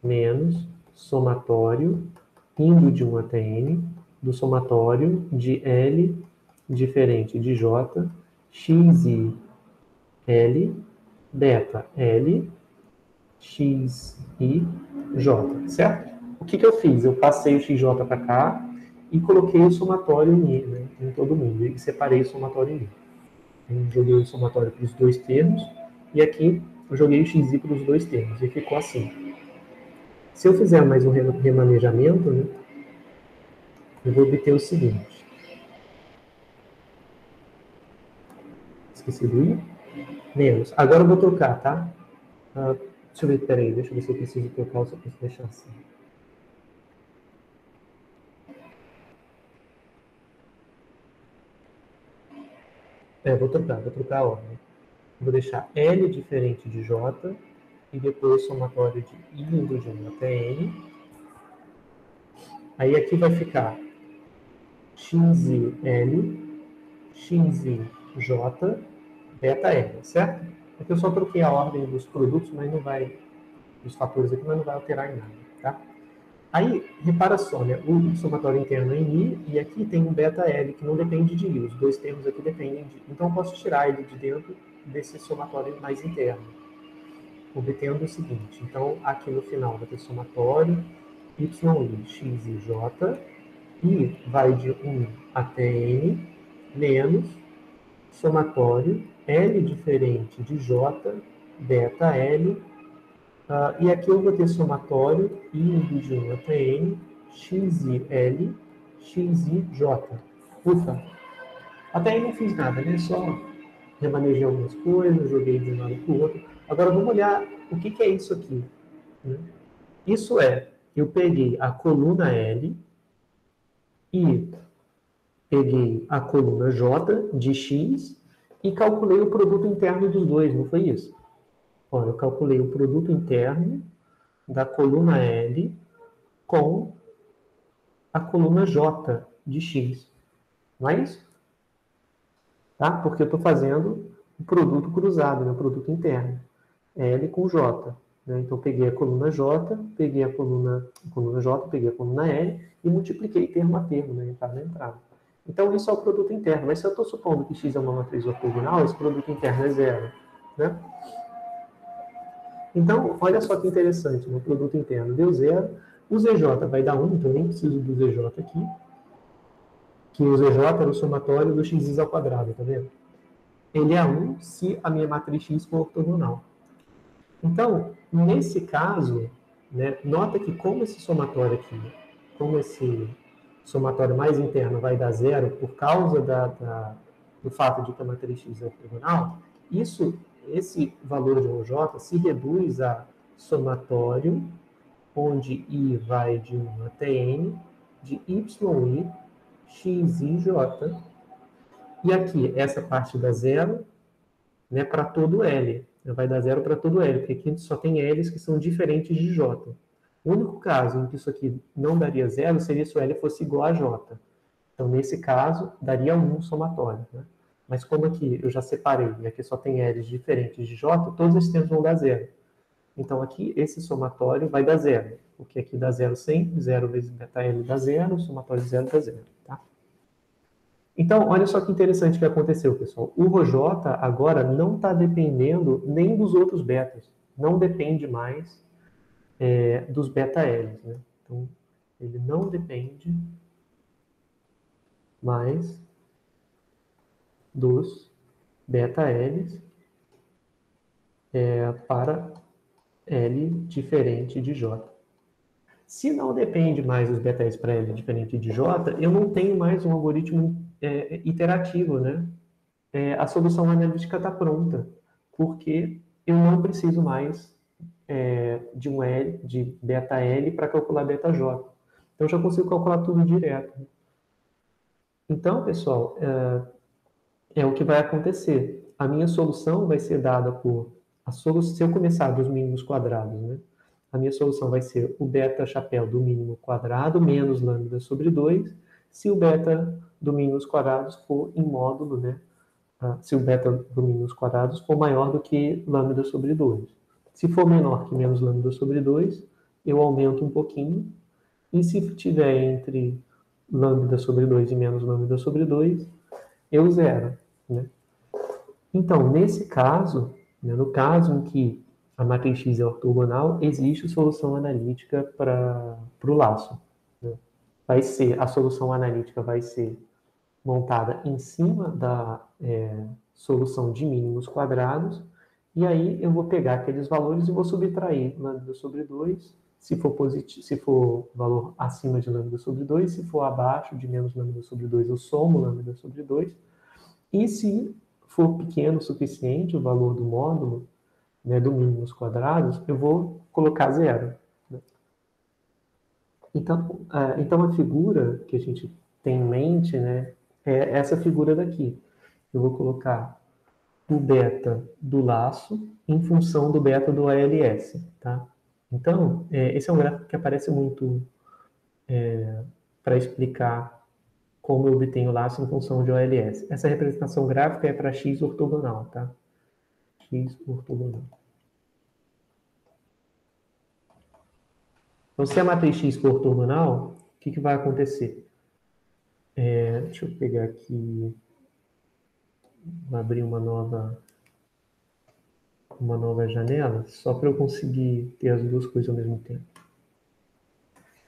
menos somatório, indo de 1 até n, do somatório de L diferente de J, x e L, beta L, x, i, j, certo? O que eu fiz? Eu passei o xj para cá e coloquei o somatório em i, né, em todo mundo, e separei o somatório em i. Eu joguei o somatório para os dois termos, e aqui eu joguei o xi para os dois termos, e ficou assim. Se eu fizer mais um remanejamento, né, eu vou obter o seguinte. Esqueci do i. Menos. Agora eu vou trocar, tá? Deixa eu ver, peraí, deixa eu ver se eu preciso trocar ou se eu preciso deixar assim. Vou trocar a ordem. Vou deixar L diferente de J e depois somatório de I indo de 1 até N. Aí aqui vai ficar XIL, XIJ, beta L, certo? Aqui eu só troquei a ordem dos produtos, mas não vai, dos fatores aqui, mas não vai alterar em nada, tá? Aí, repara só, né? O somatório interno é em I, e aqui tem um beta L que não depende de I. Os dois termos aqui dependem de I. Então, eu posso tirar ele de dentro desse somatório mais interno, obtendo o seguinte. Então, aqui no final vai ter somatório YI, X e J, e vai de 1 até N, menos somatório L diferente de J, beta L, e aqui eu vou ter somatório I indo de 1 até N, XIL, XIJ. Ufa! Até aí não fiz nada, né? Só remanejei algumas coisas, joguei de um lado para o outro. Agora vamos olhar o que é isso aqui. Né? Isso é, eu peguei a coluna L e peguei a coluna J de X e calculei o produto interno dos dois, não foi isso? Olha, eu calculei o produto interno da coluna L com a coluna J de X. Não é isso? Tá? Porque eu estou fazendo o produto cruzado, né? O produto interno. L com J. Né? Então, peguei a coluna J, peguei a coluna J, peguei a coluna L e multipliquei termo a termo, né? Entrada a entrada. Então, isso é o produto interno. Mas se eu estou supondo que X é uma matriz ortogonal, esse produto interno é zero. Né? Então, olha só que interessante. O produto interno deu zero. O ZJ vai dar 1, então eu nem preciso do ZJ aqui. Que o ZJ era o somatório do x ao quadrado, tá vendo? Ele é 1 se a minha matriz X for ortogonal. Então, nesse caso, né, nota que como esse somatório aqui, como esse somatório mais interno vai dar zero por causa do fato de que a matriz X é ortogonal, esse valor de OJ se reduz a somatório, onde I vai de 1 até N, de YI, XIJ, e aqui, essa parte dá zero, né, para todo L. Vai dar zero para todo L, porque aqui só tem L's que são diferentes de J. O único caso em que isso aqui não daria zero seria se o L fosse igual a J. Então, nesse caso, daria 1 somatório. Né? Mas como aqui eu já separei, e aqui só tem L's diferentes de J, todos esses termos vão dar zero. Então, aqui, esse somatório vai dar zero. Porque aqui dá zero sempre, 0 vezes beta L dá zero, o somatório de zero dá zero. Tá? Então, olha só que interessante que aconteceu, pessoal. O Rj agora não está dependendo nem dos outros betas. Não depende mais dos beta L's. Né? Então, ele não depende mais dos beta L's para L diferente de J. Se não depende mais dos beta L's para L diferente de J, eu não tenho mais um algoritmo iterativo, né? A solução analítica está pronta, porque eu não preciso mais de um L, de beta L para calcular beta J. Então, eu já consigo calcular tudo direto. Então, pessoal, é o que vai acontecer. A minha solução vai ser dada por... se eu começar dos mínimos quadrados, né? A minha solução vai ser o beta chapéu do mínimo quadrado menos lambda sobre 2, se o beta do mínimos quadrados for em módulo, né? Se o beta do mínimos quadrados for maior do que lambda sobre 2. Se for menor que menos lambda sobre 2, eu aumento um pouquinho. E se tiver entre lambda sobre 2 e menos lambda sobre 2, eu zero. Né? Então, nesse caso, né, no caso em que a matriz X é ortogonal, existe solução analítica para o laço. Né? A solução analítica vai ser montada em cima da solução de mínimos quadrados, e aí eu vou pegar aqueles valores e vou subtrair lambda sobre 2, se for positivo, se for valor acima de lambda sobre 2, se for abaixo de menos lambda sobre 2, eu somo lambda sobre 2, e se for pequeno o suficiente o valor do módulo, né, do mínimos quadrados, eu vou colocar zero. Né? Então, a figura que a gente tem em mente, né, é essa figura daqui. Eu vou colocar o beta do laço em função do beta do ALS. Tá? Então, esse é um gráfico que aparece muito para explicar como eu obtenho o laço em função de OLS. Essa representação gráfica é para X ortogonal. Tá? X ortogonal. Então, se a matriz X for ortogonal, o que vai acontecer? Deixa eu pegar aqui, vou abrir uma nova janela, só para eu conseguir ter as duas coisas ao mesmo tempo.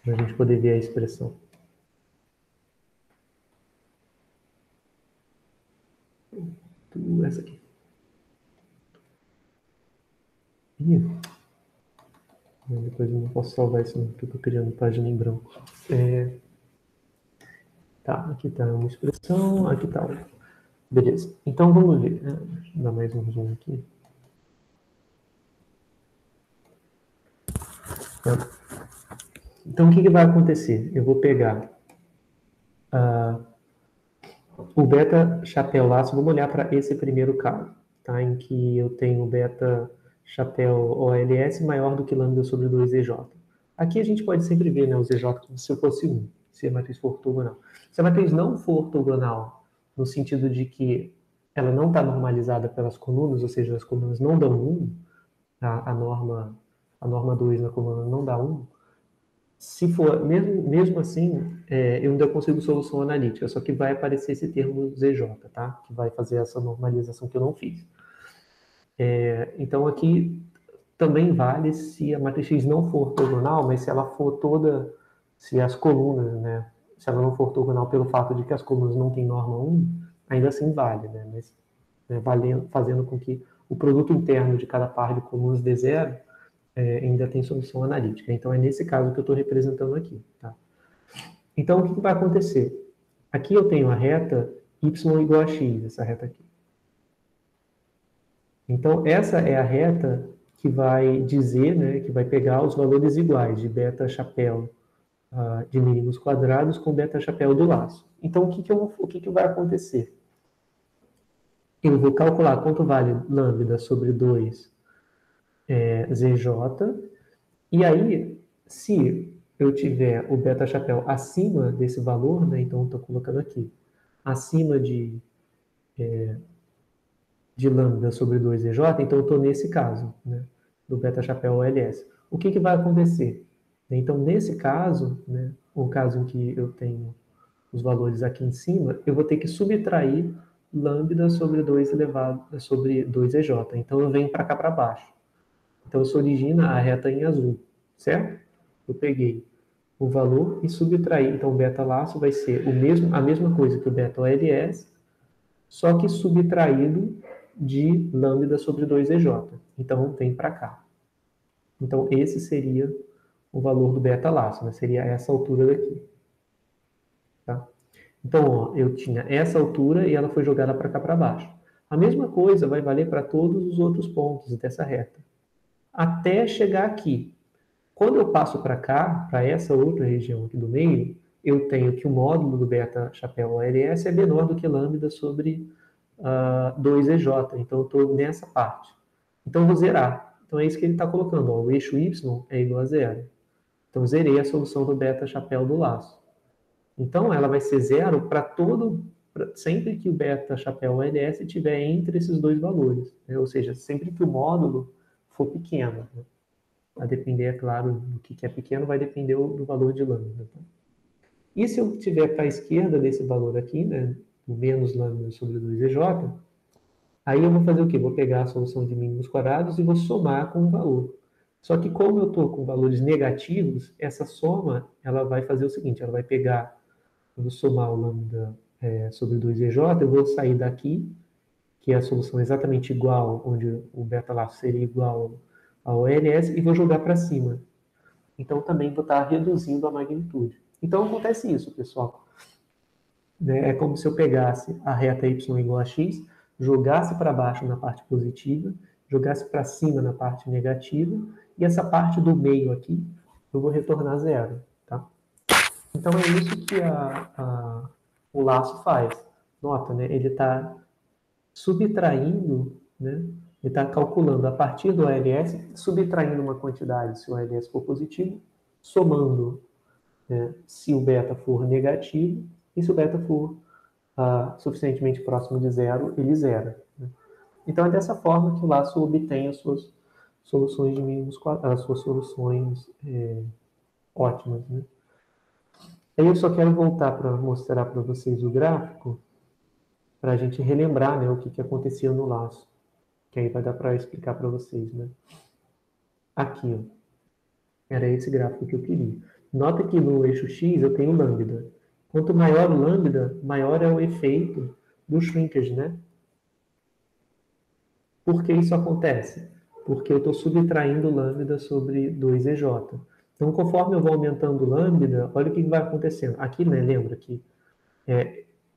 Para a gente poder ver a expressão. Essa aqui. Depois eu não posso salvar isso não, porque eu estou criando página em branco. Tá, aqui está uma expressão, aqui está outra. Beleza. Então vamos ver. Deixa eu dar mais um zoom aqui. Então o que vai acontecer? Eu vou pegar o beta chapéu laço, vamos olhar para esse primeiro caso, tá? Em que eu tenho beta chapéu OLS maior do que lambda sobre 2EJ. Aqui a gente pode sempre ver, né, os EJ como se fosse 1, se a matriz for ortogonal. Se a matriz não for ortogonal, no sentido de que ela não está normalizada pelas colunas, ou seja, as colunas não dão 1, a norma 2 na coluna não dá 1, se for, mesmo assim, eu ainda consigo solução analítica, só que vai aparecer esse termo ZJ, tá? Que vai fazer essa normalização que eu não fiz. Então, aqui também vale se a matriz X não for ortogonal, mas se ela for toda, se as colunas, né? Se ela não for ortogonal pelo fato de que as colunas não têm norma 1, ainda assim vale, né? Mas fazendo com que o produto interno de cada par de colunas dê zero, ainda tem solução analítica. Então, é nesse caso que eu estou representando aqui. Tá? Então, o que vai acontecer? Aqui eu tenho a reta y igual a x, essa reta aqui. Então, essa é a reta que vai dizer, né, que vai pegar os valores iguais de beta chapéu de mínimos quadrados com beta chapéu do laço. Então, o que vai acontecer? Eu vou calcular quanto vale lambda sobre 2 ZJ, e aí, se eu tiver o beta chapéu acima desse valor, né, então estou colocando aqui, acima de lambda sobre 2EJ, então eu estou nesse caso, né, do beta chapéu OLS. O que vai acontecer? Então, nesse caso, né, o caso em que eu tenho os valores aqui em cima, eu vou ter que subtrair lambda sobre 2 elevado sobre 2EJ. Então, eu venho para cá para baixo. Então, isso origina a reta em azul, certo? Eu peguei o valor e subtraí. Então, o beta laço vai ser a mesma coisa que o beta OLS, só que subtraído de lambda sobre 2EJ. Então, vem para cá. Então, esse seria o valor do beta laço, né? Seria essa altura daqui. Tá? Então, ó, eu tinha essa altura e ela foi jogada para cá para baixo. A mesma coisa vai valer para todos os outros pontos dessa reta, até chegar aqui. Quando eu passo para cá, para essa outra região aqui do meio, eu tenho que o módulo do beta chapéu OLS é menor do que lambda sobre 2EJ. Então, eu estou nessa parte. Então, eu vou zerar. Então, é isso que ele está colocando. Ó, o eixo Y é igual a zero. Então, eu zerei a solução do beta chapéu do laço. Então, ela vai ser zero para sempre que o beta chapéu OLS estiver entre esses dois valores. Né? Ou seja, sempre que o módulo for pequeno. Né? A depender, é claro, do que é pequeno, vai depender do valor de lambda. Tá? E se eu tiver para a esquerda desse valor aqui, né, menos lambda sobre 2EJ, Aí eu vou fazer o quê? Vou pegar a solução de mínimos quadrados e vou somar com o valor. Só que como eu estou com valores negativos, essa soma ela vai fazer o seguinte, ela vai pegar, eu vou somar o lambda sobre 2EJ, eu vou sair daqui, que é a solução exatamente igual, onde o beta-laço seria igual ao LS, e vou jogar para cima. Então também vou estar reduzindo a magnitude. Então acontece isso, pessoal. É como se eu pegasse a reta y igual a x, jogasse para baixo na parte positiva, jogasse para cima na parte negativa, e essa parte do meio aqui, eu vou retornar zero. Tá? Então é isso que o laço faz. Nota, né? Ele está subtraindo, né? Ele está calculando a partir do ALS, subtraindo uma quantidade se o ALS for positivo, somando, né, se o beta for negativo, e se o beta for suficientemente próximo de zero, ele zera. Né? Então é dessa forma que o laço obtém as suas soluções de mínimos, as suas soluções ótimas. Né? Aí eu só quero voltar para mostrar para vocês o gráfico, para a gente relembrar, né, o que acontecia no laço, que aí vai dar para explicar para vocês. Né? Aqui, ó, era esse gráfico que eu queria. Nota que no eixo X eu tenho lambda. Quanto maior o lambda, maior é o efeito do shrinkage, né? Por que isso acontece? Porque eu estou subtraindo lambda sobre 2EJ. Então, conforme eu vou aumentando lambda, olha o que vai acontecendo. Aqui, né, lembra que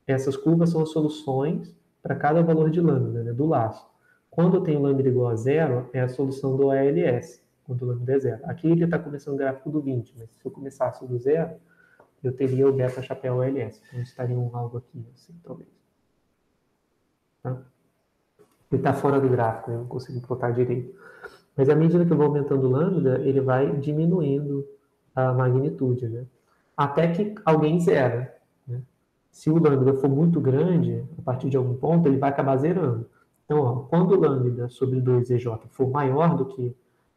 essas curvas são as soluções para cada valor de lambda, né, do laço. Quando eu tenho lambda igual a zero, é a solução do ALS, quando o lambda é zero. Aqui ele está começando o gráfico do 20, mas se eu começasse do zero, eu teria o beta chapéu ALS. Então, estaria algo aqui, assim, talvez. Tá? Ele está fora do gráfico, eu não consigo botar direito. Mas à medida que eu vou aumentando o lambda, ele vai diminuindo a magnitude, né? Até que alguém zera. Né? Se o lambda for muito grande, a partir de algum ponto, ele vai acabar zerando. Então, ó, quando o lambda sobre 2EJ for maior do que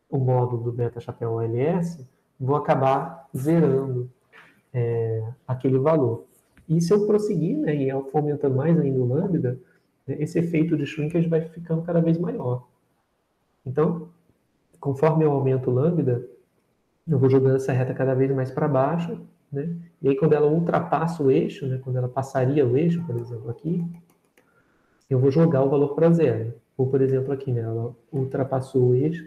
o módulo do beta chapéu OLS, vou acabar zerando aquele valor. E se eu prosseguir, né, e for aumentando mais ainda o lambda, esse efeito de shrinkage vai ficando cada vez maior. Então, conforme eu aumento o lambda, eu vou jogando essa reta cada vez mais para baixo, né? E aí quando ela ultrapassa o eixo, né, quando ela passaria o eixo, por exemplo, aqui, eu vou jogar o valor para zero. Ou, por exemplo, aqui, né, ela ultrapassou o eixo,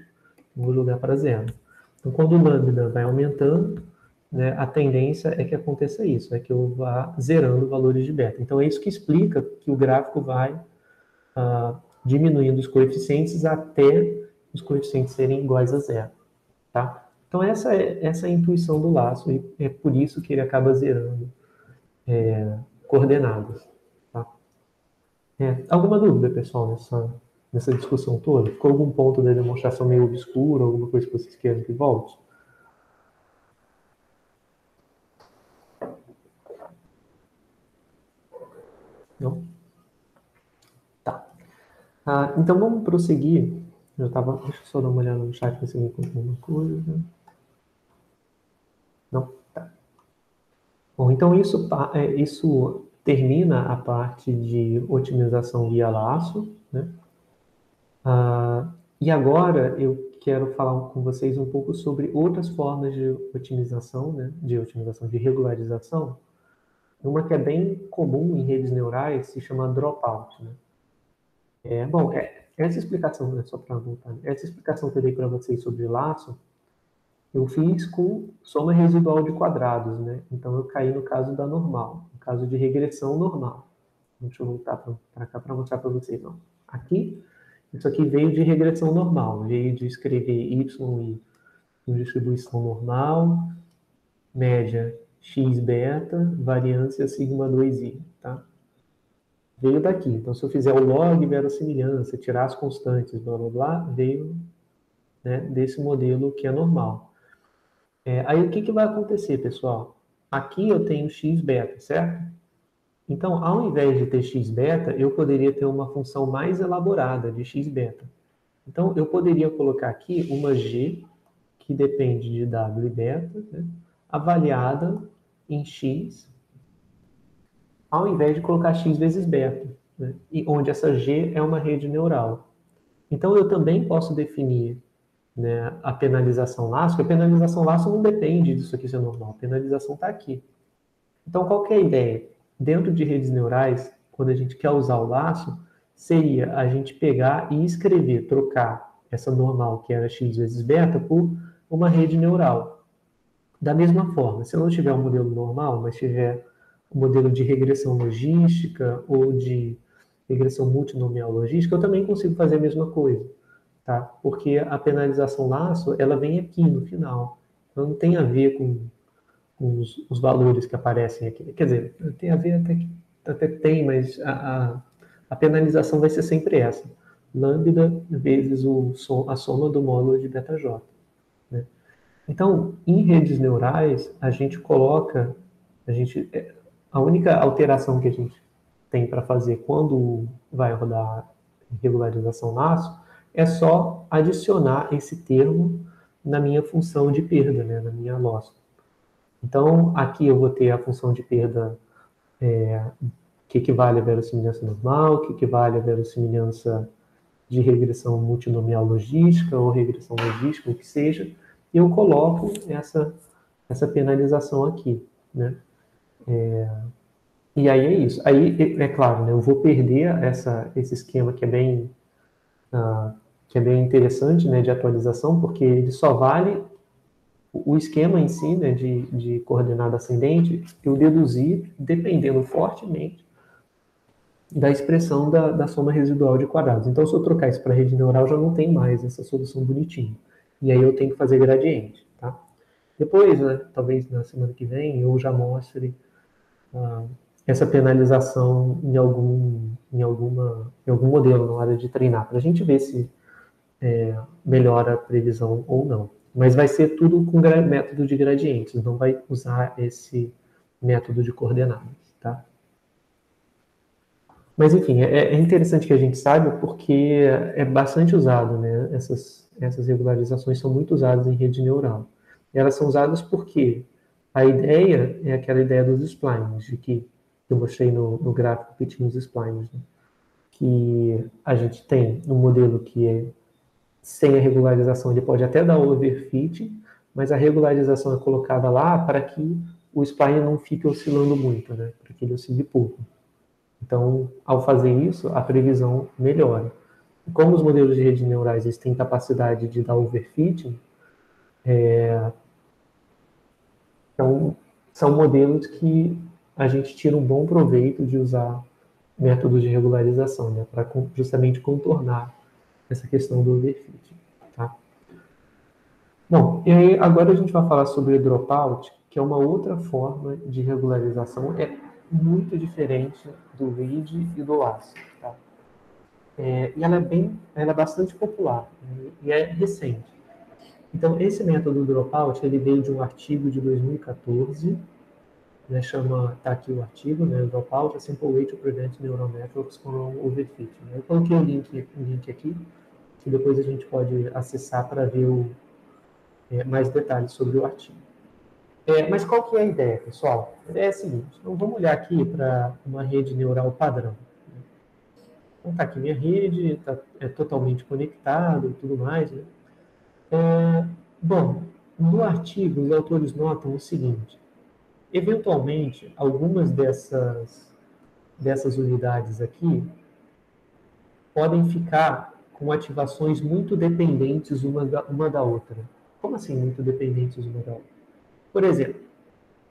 eu vou jogar para zero. Então, quando o lambda vai aumentando, né, a tendência é que aconteça isso, é que eu vá zerando valores de beta. Então, é isso que explica que o gráfico vai diminuindo os coeficientes até os coeficientes serem iguais a zero. Tá? Então, essa é a intuição do laço, e é por isso que ele acaba zerando coordenadas. Tá? Alguma dúvida, pessoal, nessa discussão toda? Ficou algum ponto da demonstração meio obscuro, alguma coisa que vocês queiram que volte? Não? Tá. Então, vamos prosseguir. Deixa eu só dar uma olhada no chat para ver se eu encontro alguma coisa. Não? Tá. Bom, então isso termina a parte de otimização via laço, né? E agora eu quero falar com vocês um pouco sobre outras formas de otimização, né? De regularização. Uma que é bem comum em redes neurais se chama dropout, né? Essa explicação, né, só para voltar, essa explicação que eu dei para vocês sobre laço, eu fiz com soma residual de quadrados, né? Então eu caí no caso da normal, no caso de regressão normal. Deixa eu voltar para cá para mostrar para vocês. Ó. Aqui, isso aqui veio de regressão normal, veio de escrever y em distribuição normal, média x beta, variância sigma 2i, tá? Veio daqui. Então, se eu fizer o log verossimilhança, tirar as constantes, blá, blá, blá, veio, né, desse modelo que é normal. Aí, o que vai acontecer, pessoal? Aqui eu tenho x beta, certo? Então, ao invés de ter x beta, eu poderia ter uma função mais elaborada de x beta. Então, eu poderia colocar aqui uma g, que depende de w beta, né, avaliada em x, ao invés de colocar x vezes beta. né? E onde essa G é uma rede neural. Então, eu também posso definir, né, a penalização laço, porque a penalização laço não depende disso aqui ser normal, a penalização está aqui. Então, qual que é a ideia? Dentro de redes neurais, quando a gente quer usar o laço, seria a gente pegar e escrever, trocar essa normal, que era x vezes beta, por uma rede neural. Da mesma forma, se eu não tiver um modelo normal, mas tiver um modelo de regressão logística ou de regressão multinomial logística, eu também consigo fazer a mesma coisa, tá? Porque a penalização laço, ela vem aqui no final. Então, não tem a ver com os valores que aparecem aqui. Quer dizer, tem a ver até tem, mas a penalização vai ser sempre essa. Lambda vezes a soma do módulo de beta-j. Né? Então, em redes neurais, a gente coloca, a única alteração que a gente tem para fazer quando vai rodar regularização laço é só adicionar esse termo na minha função de perda, né, na minha loss. Então, aqui eu vou ter a função de perda que equivale à verossimilhança normal, que equivale à verossimilhança de regressão multinomial logística ou regressão logística, o que seja, e eu coloco essa penalização aqui, né? E aí é isso. Aí, é claro, né, eu vou perder esse esquema que é bem interessante, né, de atualização, porque ele só vale o esquema em si, né, de coordenada ascendente, eu deduzi dependendo fortemente da expressão da soma residual de quadrados. Então, se eu trocar isso para a rede neural, já não tem mais essa solução bonitinha. E aí eu tenho que fazer gradiente, tá? Depois, né, talvez na semana que vem, eu já mostre essa penalização em algum modelo na hora de treinar, para a gente ver se melhora a previsão ou não. Mas vai ser tudo com método de gradientes, não vai usar esse método de coordenadas, tá? Mas, enfim, é interessante que a gente saiba porque é bastante usado, né? Essas regularizações são muito usadas em rede neural. E elas são usadas porque a ideia é aquela ideia dos splines, de que eu mostrei no gráfico que tinha os splines, né? Que a gente tem um modelo que é sem a regularização, ele pode até dar overfitting, mas a regularização é colocada lá para que o spline não fique oscilando muito, né? Para que ele oscile pouco. Então, ao fazer isso, a previsão melhora. Como os modelos de redes neurais eles têm capacidade de dar overfitting, então, são modelos que a gente tira um bom proveito de usar métodos de regularização, né, para justamente contornar essa questão do overfitting. Tá? Bom, e aí agora a gente vai falar sobre o dropout, que é uma outra forma de regularização, é muito diferente do read e do laço. Tá? E ela é bastante popular, né, e é recente. Então, esse método dropout, ele veio de um artigo de 2014, né, tá aqui o artigo, né, Dropout, a Simple Way to Prevent Neural Networks from Overfitting. Eu coloquei o link aqui, que depois a gente pode acessar para ver mais detalhes sobre o artigo. Mas qual que é a ideia, pessoal? A ideia é a seguinte, então vamos olhar aqui para uma rede neural padrão. Então está aqui minha rede, é totalmente conectado e tudo mais, né? Bom, no artigo os autores notam o seguinte, eventualmente algumas dessas unidades aqui podem ficar com ativações muito dependentes uma da outra. Como assim muito dependentes uma da outra? Por exemplo,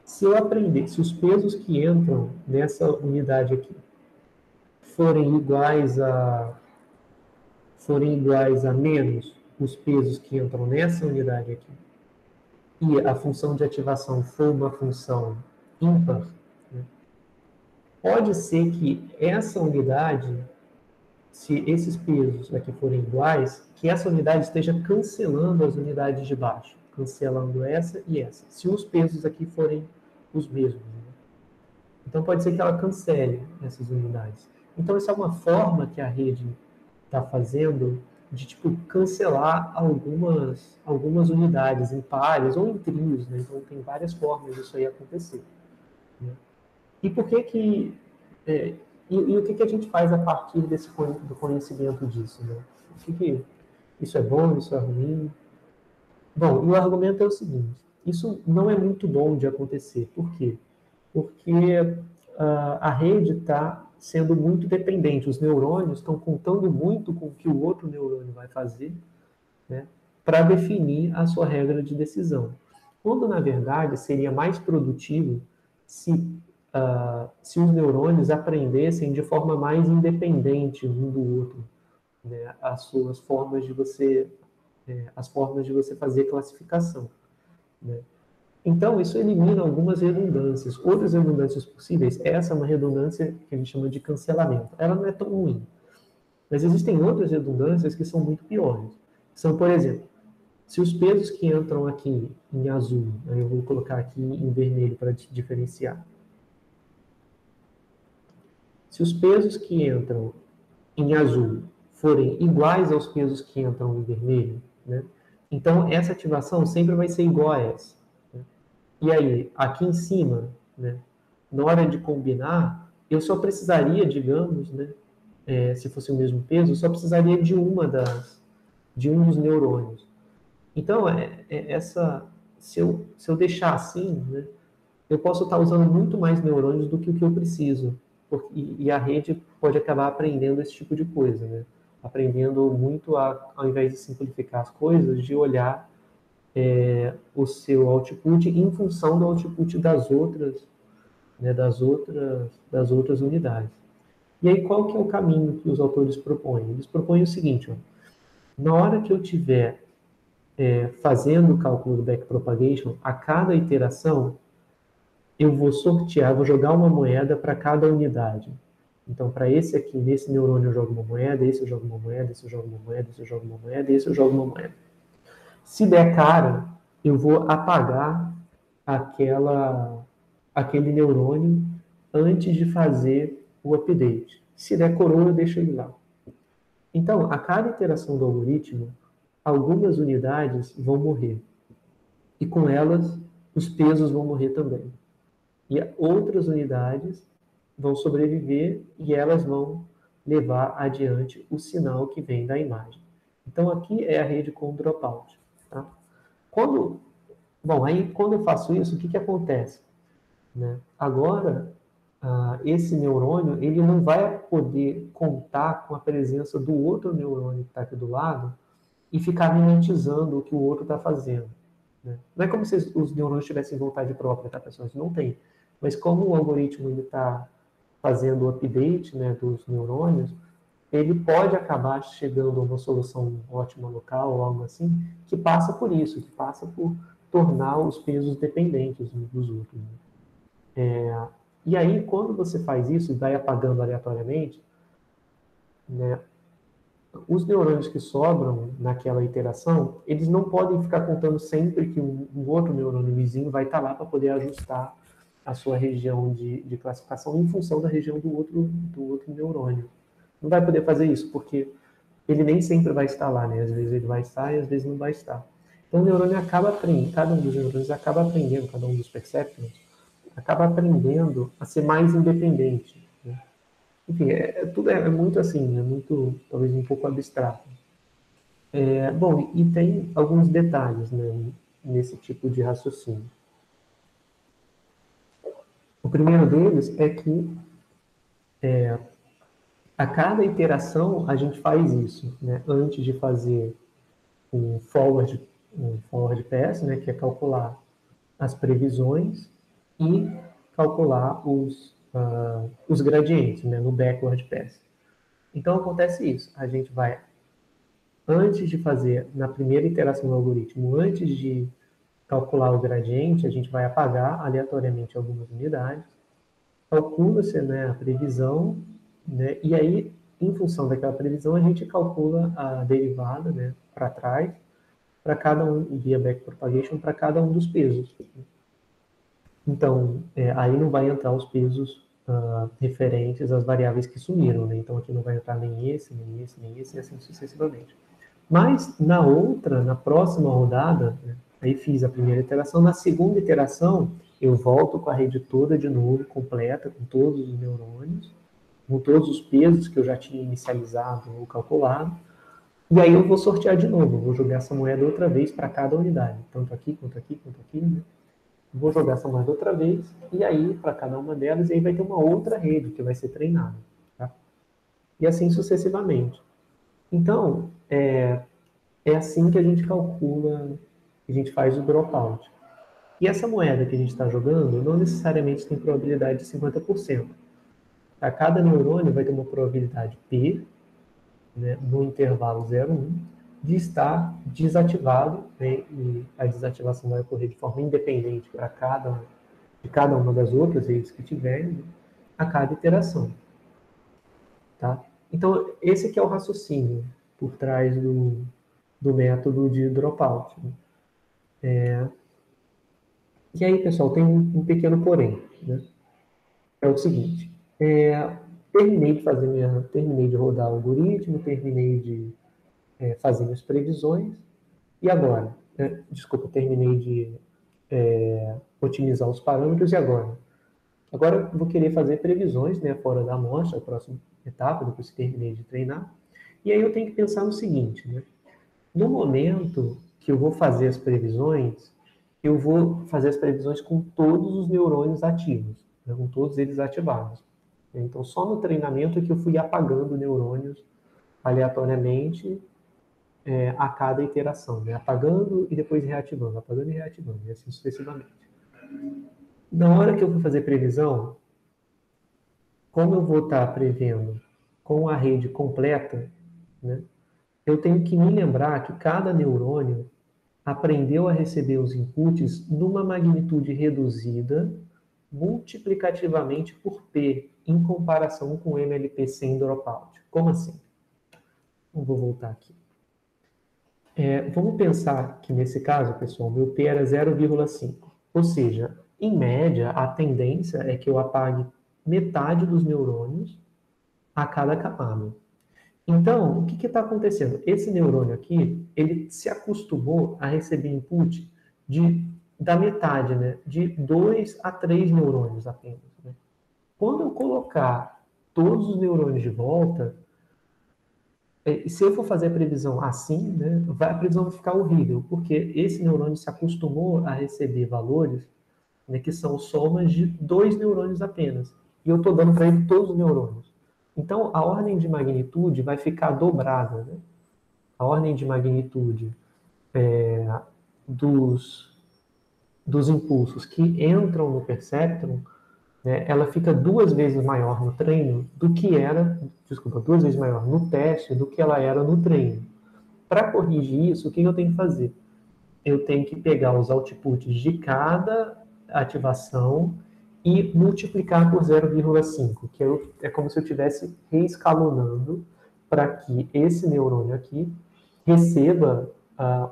se eu aprender, se os pesos que entram nessa unidade aqui forem iguais a menos os pesos que entram nessa unidade aqui, e a função de ativação for uma função ímpar, né, pode ser que essa unidade, se esses pesos aqui forem iguais, que essa unidade esteja cancelando as unidades de baixo, cancelando essa e essa, se os pesos aqui forem os mesmos. Né? Então pode ser que ela cancele essas unidades. Então essa é uma forma que a rede está fazendo de tipo cancelar algumas unidades em pares ou em trios, né? Então tem várias formas disso aí acontecer. Né? E por que E o que a gente faz a partir do conhecimento disso, né? Isso é bom, isso é ruim? Bom, e o argumento é o seguinte: isso não é muito bom de acontecer. Por quê? Porque a rede está sendo muito dependente. Os neurônios estão contando muito com o que o outro neurônio vai fazer, né, para definir a sua regra de decisão. Quando, na verdade, seria mais produtivo se os neurônios aprendessem de forma mais independente um do outro, né, as formas de você fazer classificação, né? Então, isso elimina algumas redundâncias. Outras redundâncias possíveis, essa é uma redundância que a gente chama de cancelamento. Ela não é tão ruim, mas existem outras redundâncias que são muito piores. São, por exemplo, se os pesos que entram aqui em azul, aí eu vou colocar aqui em vermelho para diferenciar. Se os pesos que entram em azul forem iguais aos pesos que entram em vermelho, né, então essa ativação sempre vai ser igual a essa. Né? E aí, aqui em cima, né, na hora de combinar, eu só precisaria, digamos, né, se fosse o mesmo peso, eu só precisaria de um dos neurônios. Então, se eu deixar assim, né, eu posso estar usando muito mais neurônios do que o que eu preciso. E a rede pode acabar aprendendo esse tipo de coisa, né? Aprendendo muito, ao invés de simplificar as coisas, de olhar o seu output em função do output das outras, né, das outras unidades. E aí, qual que é o caminho que os autores propõem? Eles propõem o seguinte: ó, na hora que eu tiver fazendo o cálculo do backpropagation, a cada iteração, eu vou sortear, vou jogar uma moeda para cada unidade. Então, para esse aqui, nesse neurônio eu jogo uma moeda, esse eu jogo uma moeda, esse eu jogo uma moeda, esse eu jogo uma moeda, esse eu jogo uma moeda. Se der cara, eu vou apagar aquele neurônio antes de fazer o update. Se der coroa, eu deixo ele lá. Então, a cada iteração do algoritmo, algumas unidades vão morrer. E com elas, os pesos vão morrer também. E outras unidades vão sobreviver e elas vão levar adiante o sinal que vem da imagem. Então, aqui é a rede com dropout. Tá? Quando eu faço isso, o que acontece? Né? Agora, esse neurônio ele não vai poder contar com a presença do outro neurônio que está aqui do lado e ficar mimetizando o que o outro está fazendo. Né? Não é como se os neurônios tivessem vontade própria, tá, pessoal? Isso não tem. Mas como o algoritmo está fazendo o update, né, dos neurônios, ele pode acabar chegando a uma solução ótima local ou algo assim, que passa por isso, que passa por tornar os pesos dependentes uns dos outros. Né? E aí, quando você faz isso e vai apagando aleatoriamente, né, os neurônios que sobram naquela iteração, eles não podem ficar contando sempre que um outro neurônio vizinho vai estar lá para poder ajustar a sua região de classificação em função da região do outro neurônio. Não vai poder fazer isso, porque ele nem sempre vai estar lá, né? Às vezes ele vai estar e às vezes não vai estar. Então o neurônio acaba aprendendo, cada um dos neurônios acaba aprendendo, cada um dos perceptrons, acaba aprendendo a ser mais independente. Né? Enfim, tudo é muito assim, é muito, talvez um pouco abstrato. Bom, e tem alguns detalhes, né, nesse tipo de raciocínio. O primeiro deles é que a cada iteração a gente faz isso, né, antes de fazer um forward pass, né, que é calcular as previsões e calcular os gradientes, né, no backward pass. Então acontece isso, a gente vai, antes de fazer, na primeira iteração do algoritmo, antes de calcular o gradiente, a gente vai apagar aleatoriamente algumas unidades, calcula-se, né, a previsão, né, e aí, em função daquela previsão, a gente calcula a derivada, né, para trás, para cada um, via backpropagation, para cada um dos pesos. Então, aí não vai entrar os pesos referentes às variáveis que sumiram, né? Então aqui não vai entrar nem esse, nem esse, nem esse, e assim sucessivamente. Mas na próxima rodada, né, aí fiz a primeira iteração, na segunda iteração eu volto com a rede toda de novo, completa, com todos os neurônios, com todos os pesos que eu já tinha inicializado ou calculado, e aí eu vou sortear de novo, vou jogar essa moeda outra vez para cada unidade, tanto aqui, quanto aqui, quanto aqui, né? Vou jogar essa moeda outra vez, e aí para cada uma delas, e aí vai ter uma outra rede que vai ser treinada, tá? E assim sucessivamente. Então, é assim que a gente calcula, que a gente faz o dropout. E essa moeda que a gente está jogando não necessariamente tem probabilidade de 50%. A cada neurônio vai ter uma probabilidade P, né, no intervalo 0,1, de estar desativado, né, e a desativação vai ocorrer de forma independente para de cada uma das outras redes que tiverem, né, a cada iteração. Tá? Então, esse que é o raciocínio por trás do método de dropout. E aí, pessoal, tem um pequeno porém, né? É o seguinte, terminei de rodar o algoritmo, terminei de fazer minhas previsões, e agora? Desculpa, terminei de otimizar os parâmetros, e agora? Agora eu vou querer fazer previsões, né, fora da amostra, a próxima etapa, depois que terminei de treinar, e aí eu tenho que pensar no seguinte, né? No momento que eu vou fazer as previsões, eu vou fazer as previsões com todos os neurônios ativos, né, com todos eles ativados. Então, só no treinamento é que eu fui apagando neurônios aleatoriamente a cada iteração, né? Apagando e depois reativando, apagando e reativando, e assim sucessivamente. Na hora que eu vou fazer previsão, como eu vou estar prevendo com a rede completa, né, eu tenho que me lembrar que cada neurônio aprendeu a receber os inputs numa magnitude reduzida, multiplicativamente por P, em comparação com o MLP sem dropout. Como assim? Eu vou voltar aqui. Vamos pensar que nesse caso, pessoal, meu P era 0,5. Ou seja, em média, a tendência é que eu apague metade dos neurônios a cada camada. Então, o que está acontecendo? Esse neurônio aqui, ele se acostumou a receber input da metade, né? De 2 a 3 neurônios apenas. Né? Quando eu colocar todos os neurônios de volta, se eu for fazer a previsão assim, né, a previsão vai ficar horrível, porque esse neurônio se acostumou a receber valores, né, que são somas de 2 neurônios apenas. E eu estou dando para ele todos os neurônios. Então, a ordem de magnitude vai ficar dobrada. Né? A ordem de magnitude dos impulsos que entram no perceptron, né, ela fica 2 vezes maior no treino do que era, 2 vezes maior no teste do que ela era no treino. Para corrigir isso, o que eu tenho que fazer? Eu tenho que pegar os outputs de cada ativação e multiplicar por 0,5, que é como se eu estivesse reescalonando para que esse neurônio aqui receba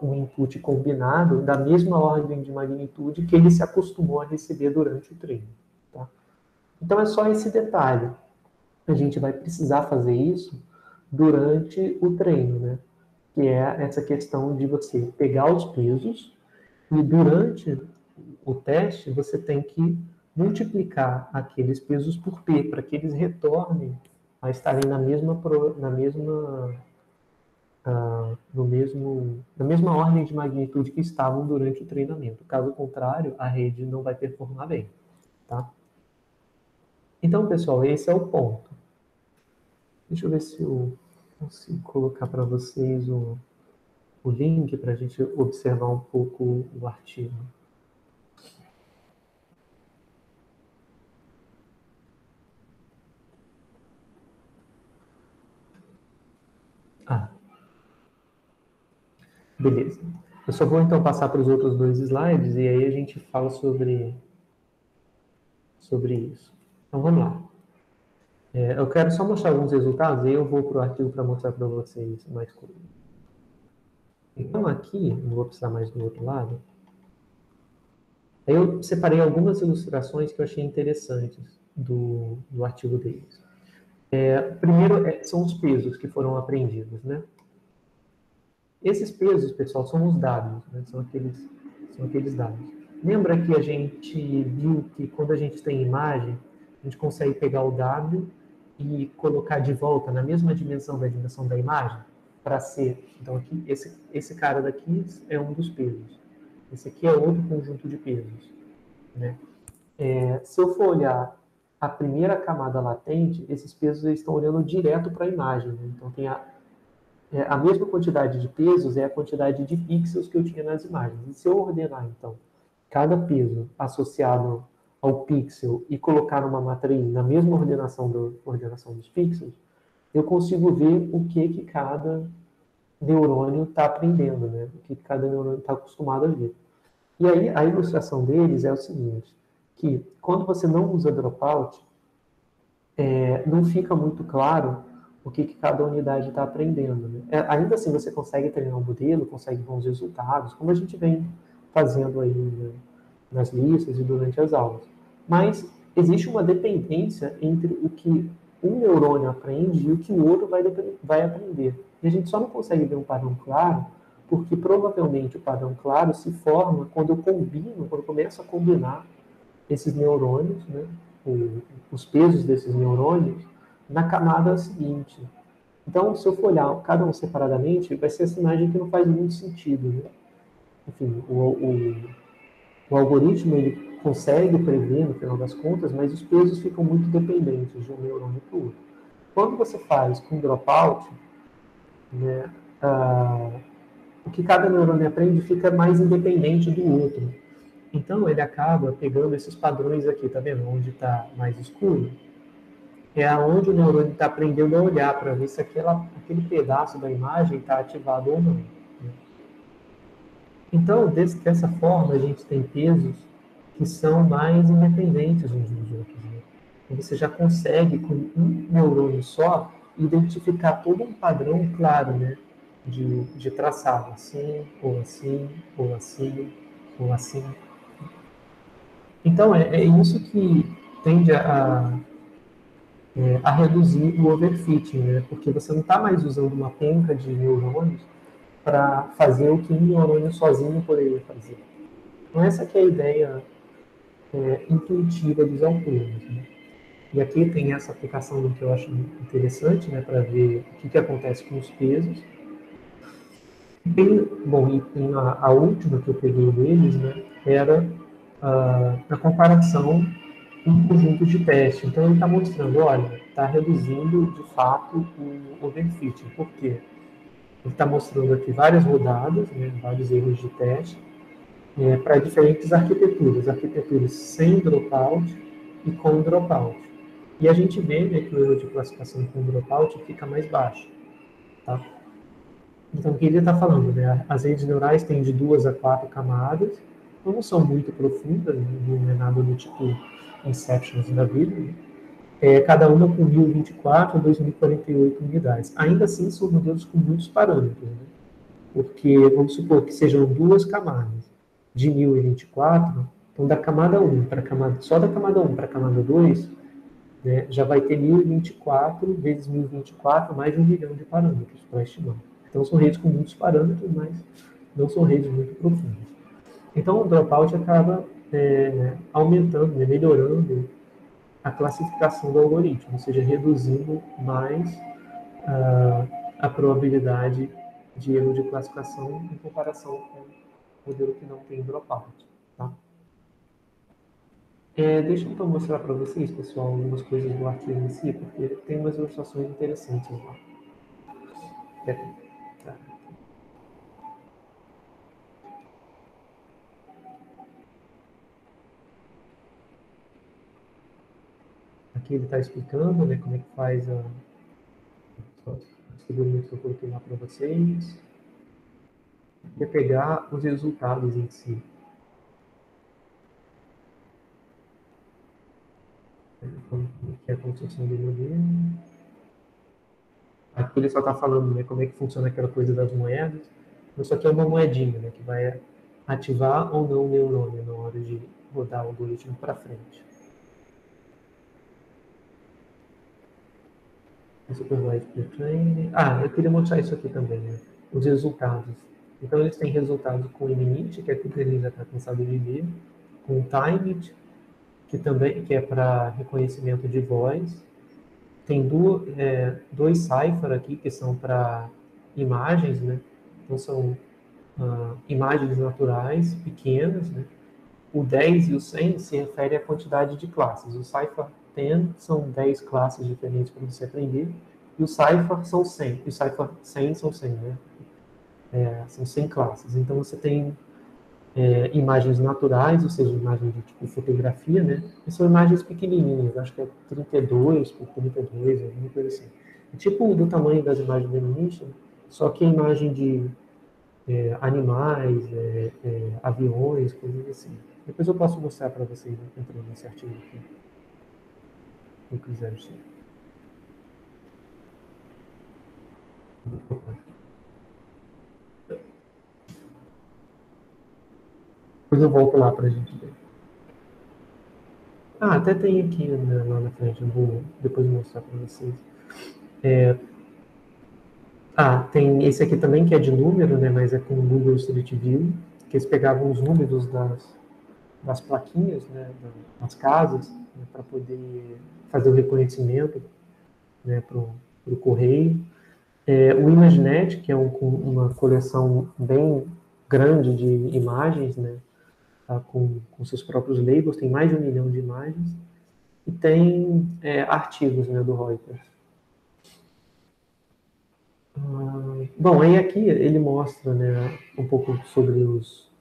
um input combinado da mesma ordem de magnitude que ele se acostumou a receber durante o treino. Tá? Então é só esse detalhe. A gente vai precisar fazer isso durante o treino, né? Que é essa questão de você pegar os pesos e durante o teste você tem que multiplicar aqueles pesos por P para que eles retornem a estarem na mesma na mesma ordem de magnitude que estavam durante o treinamento. Caso contrário, a rede não vai performar bem. Tá? Então, pessoal, esse é o ponto. Deixa eu ver se eu consigo colocar para vocês o link para a gente observar um pouco o artigo. Beleza. Eu só vou então passar para os outros 2 slides e aí a gente fala sobre isso. Então vamos lá. Eu quero só mostrar alguns resultados e aí eu vou para o artigo para mostrar para vocês mais coisas. Então aqui, não vou precisar mais do outro lado. Aí eu separei algumas ilustrações que eu achei interessantes do artigo deles. Primeiro são os pesos que foram aprendidos, né? Esses pesos, pessoal, são os dados, né? São aqueles dados. Lembra que a gente viu que quando a gente tem imagem, a gente consegue pegar o W e colocar de volta na mesma dimensão da imagem, para ser, então aqui, esse cara daqui é um dos pesos, esse aqui é outro conjunto de pesos, né? Se eu for olhar a primeira camada latente, esses pesos estão olhando direto para a imagem, né? Então tem a mesma quantidade de pesos é a quantidade de pixels que eu tinha nas imagens. E se eu ordenar, então, cada peso associado ao pixel e colocar numa matriz na mesma ordenação dos pixels, eu consigo ver o que cada neurônio está aprendendo, né? O que cada neurônio está acostumado a ver. E aí a ilustração deles é o seguinte, que quando você não usa dropout, não fica muito claro o que cada unidade está aprendendo. Né? Ainda assim, você consegue treinar um modelo, consegue bons resultados, como a gente vem fazendo aí, né, nas listas e durante as aulas. Mas existe uma dependência entre o que um neurônio aprende e o que o outro vai aprender. E a gente só não consegue ver um padrão claro, porque provavelmente o padrão claro se forma quando eu começo a combinar esses neurônios, né, os pesos desses neurônios, na camada seguinte. Então, se eu for olhar cada um separadamente, vai ser essa imagem que não faz muito sentido. Né? Enfim, o algoritmo ele consegue prever, no final das contas, mas os pesos ficam muito dependentes de um neurônio para o outro. Quando você faz com dropout, né, o que cada neurônio aprende fica mais independente do outro. Então, ele acaba pegando esses padrões aqui, tá vendo? Onde está mais escuro, é aonde o neurônio está aprendendo a olhar para ver se aquele pedaço da imagem está ativado ou não. Né? Então, dessa forma, a gente tem pesos que são mais independentes uns dos outros. Né? E você já consegue, com um neurônio só, identificar todo um padrão claro, né? de traçado, assim, ou assim, ou assim, ou assim. Então, é isso que tende a reduzir o overfitting, né? Porque você não está mais usando uma penca de neurônios para fazer o que um neurônio sozinho poderia fazer. Então, essa que é a ideia intuitiva dos autores. Né? E aqui tem essa aplicação que eu acho interessante, né, para ver o que acontece com os pesos. E a última que eu peguei deles, né, era a comparação um conjunto de teste. Então, ele está mostrando, olha, está reduzindo, de fato, o overfitting. Por quê? Ele está mostrando aqui várias rodadas, né, vários erros de teste, para diferentes arquiteturas sem dropout e com dropout. E a gente vê, né, que o erro de classificação com dropout fica mais baixo. Tá? Então, o que ele está falando? Né, as redes neurais têm de 2 a 4 camadas, não são muito profundas, né, não é nada do tipo Inceptions da vida, né? Cada uma com 1024 a 2048 unidades. Ainda assim, são modelos com muitos parâmetros, né? Porque vamos supor que sejam 2 camadas de 1024, então da camada 1 para só da camada 1 para a camada 2, né, já vai ter 1024 vezes 1024, mais de 1 milhão de parâmetros para estimar. Então são redes com muitos parâmetros, mas não são redes muito profundas. Então o dropout acaba aumentando, né, melhorando a classificação do algoritmo, ou seja, reduzindo mais a probabilidade de erro de classificação em comparação com o modelo que não tem dropout. Tá? Deixa eu então mostrar para vocês, pessoal, algumas coisas do artigo em si, porque tem umas ilustrações interessantes lá. Tá. Aqui ele está explicando, né, como é que faz as figurinhas que eu coloquei lá para vocês. Aqui é pegar os resultados em si. Como que é a construção do modelo. Aqui ele só está falando, né, como é que funciona aquela coisa das moedas. Isso aqui é uma moedinha, né, que vai ativar ou não o neurônio na hora de rodar o algoritmo para frente. Supervised pre-training. Eu queria mostrar isso aqui também, né? Os resultados. Então, eles têm resultados com init, que é tudo que ele já está cansado de ver, com timeit, que é para reconhecimento de voz, tem dois cipher aqui que são para imagens, né? Então são imagens naturais pequenas, né? O 10 e o 100 se refere à quantidade de classes. O cipher 10 são 10 classes diferentes para você aprender, e o cipher são 100, e o cipher 100 são 100, né? São 100 classes. Então você tem imagens naturais, ou seja, imagens de tipo fotografia, né? E são imagens pequenininhas, acho que é 32 por 32, alguma coisa assim. É tipo do tamanho das imagens do Minish, só que a imagem de animais, aviões, coisas assim. Depois eu posso mostrar para vocês, né, entrando nesse artigo aqui, se quiser. Depois eu volto lá para a gente ver. Até tem aqui, né, lá na frente, eu vou depois mostrar para vocês. Tem esse aqui também que é de número, né, mas é com o Google Street View, que eles pegavam os números das plaquinhas, né, das casas, né, para poder fazer o reconhecimento, né, para o correio. O ImageNet, que é uma coleção bem grande de imagens, né, tá, com seus próprios labels, tem mais de 1 milhão de imagens, e tem artigos, né, do Reuters. Bom, aí aqui ele mostra, né, um pouco sobre os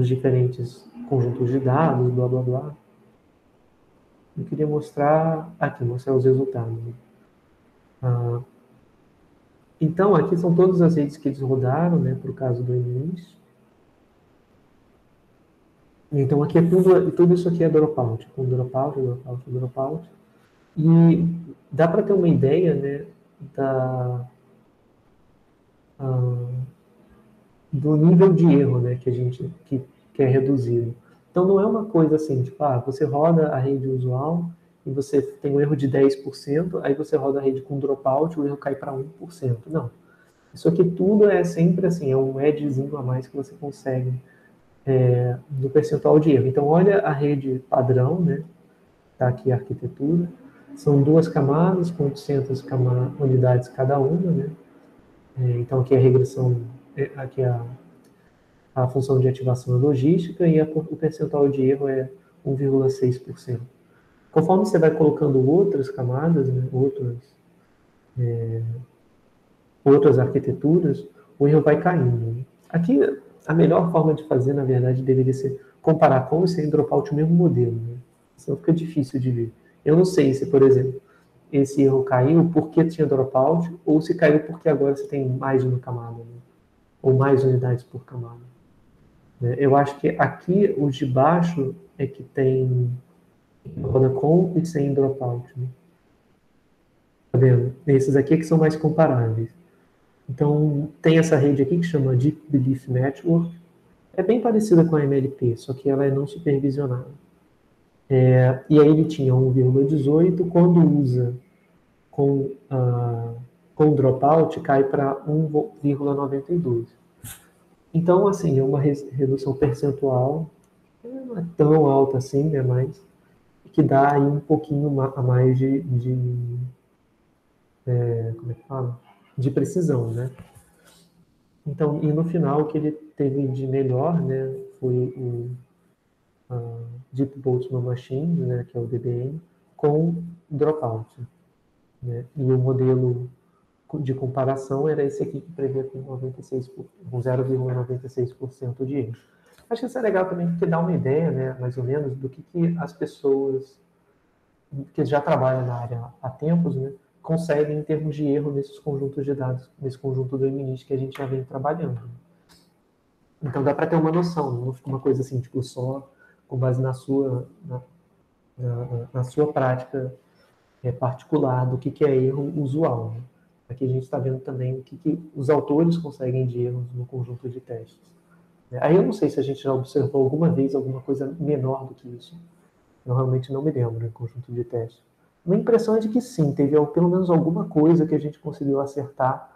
diferentes conjuntos de dados, blá blá blá. Eu queria mostrar os resultados. Então, aqui são todas as redes que eles rodaram, né, para o caso do início. Então, aqui é tudo isso aqui é dropout, com dropout, dropout, dropout. E dá para ter uma ideia, né, do nível de erro, né, que a gente que é reduzido. Então, não é uma coisa assim, tipo, você roda a rede usual e você tem um erro de 10%, aí você roda a rede com dropout, o erro cai para 1%. Não. Isso aqui tudo é sempre assim, é um edgezinho a mais que você consegue no percentual de erro. Então, olha a rede padrão, né? Está aqui a arquitetura. São 2 camadas com 800 unidades cada uma, né? Então, aqui é a regressão, aqui é a função de ativação logística e o percentual de erro é 1,6%. Conforme você vai colocando outras camadas, né, outras arquiteturas, o erro vai caindo. Né? Aqui, a melhor forma de fazer, na verdade, deveria ser comparar com e sem dropout o mesmo modelo. Né? Senão fica difícil de ver. Eu não sei se, por exemplo, esse erro caiu porque tinha dropout ou se caiu porque agora você tem mais de uma camada, né? Ou mais unidades por camada. Eu acho que aqui os de baixo é que tem roda com e sem dropout. Né? Tá vendo? Esses aqui é que são mais comparáveis. Então, tem essa rede aqui que chama Deep Belief Network. É bem parecida com a MLP, só que ela é não supervisionada. E aí ele tinha 1,18, quando usa com dropout, cai para 1,92. Então, assim, é uma redução percentual, não é tão alta assim, né, mas que dá aí um pouquinho a mais como é que fala? De precisão, né? Então, e no final, o que ele teve de melhor, né, foi o Deep Boltzmann Machine, né, que é o DBM, com dropout. Né? E o modelo de comparação era esse aqui que prevê com 0,96% de erro. Acho que isso é legal também porque dá uma ideia, né, mais ou menos, do que as pessoas que já trabalham na área há tempos, né, conseguem em termos de erro nesses conjuntos de dados, nesse conjunto do MNIST que a gente já vem trabalhando. Então dá para ter uma noção, não fica uma coisa assim, tipo, só com base na sua prática particular do que é erro usual. Né? Aqui a gente está vendo também o que os autores conseguem de erros no conjunto de testes. Aí eu não sei se a gente já observou alguma vez alguma coisa menor do que isso. Eu realmente não me lembro em conjunto de testes. Minha impressão é de que sim, teve pelo menos alguma coisa que a gente conseguiu acertar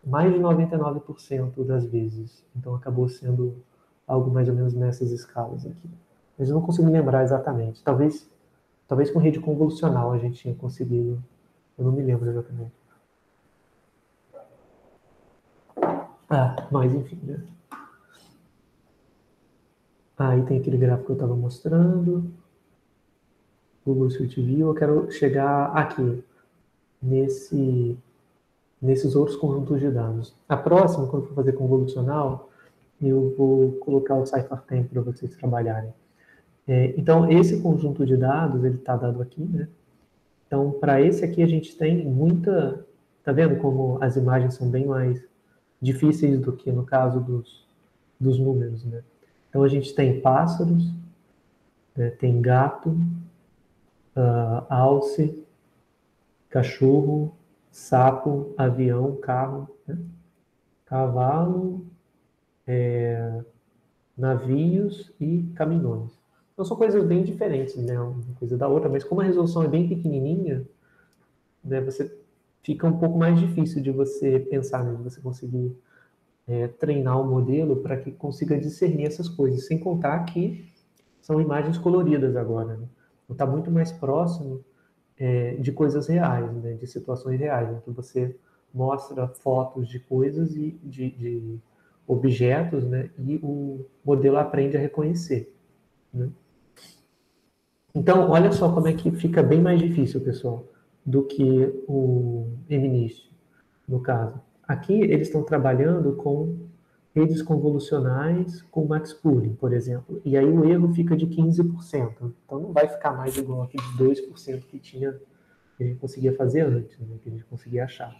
mais de 99% das vezes. Então acabou sendo algo mais ou menos nessas escalas aqui. Mas eu não consigo lembrar exatamente. Talvez com rede convolucional a gente tinha conseguido Eu não me lembro exatamente. Mas enfim, né? Aí tem aquele gráfico que eu estava mostrando. Google Street View. Eu quero chegar aqui, nesses outros conjuntos de dados. A próxima, quando for fazer convolucional, eu vou colocar o CipherTemp para vocês trabalharem. Então, esse conjunto de dados, ele está dado aqui, né? Então, para esse aqui, a gente tem muita... Tá vendo como as imagens são bem mais difíceis do que no caso dos números, né? Então, a gente tem pássaros, né? Tem gato, alce, cachorro, sapo, avião, carro, né? Cavalo, navios e caminhões. Então são coisas bem diferentes, né, uma coisa da outra, mas como a resolução é bem pequenininha, né, você fica um pouco mais difícil de você pensar, né, de você conseguir treinar o modelo para que consiga discernir essas coisas, sem contar que são imagens coloridas agora, né? Então está muito mais próximo de coisas reais, né, de situações reais, né, que você mostra fotos de coisas e de objetos, né, e o modelo aprende a reconhecer, né? Então, olha só como é que fica bem mais difícil, pessoal, do que o MNIST, no caso. Aqui eles estão trabalhando com redes convolucionais com max pooling, por exemplo, e aí o erro fica de 15%. Então não vai ficar mais igual aqueles 2% que a gente conseguia fazer antes, né, que a gente conseguia achar.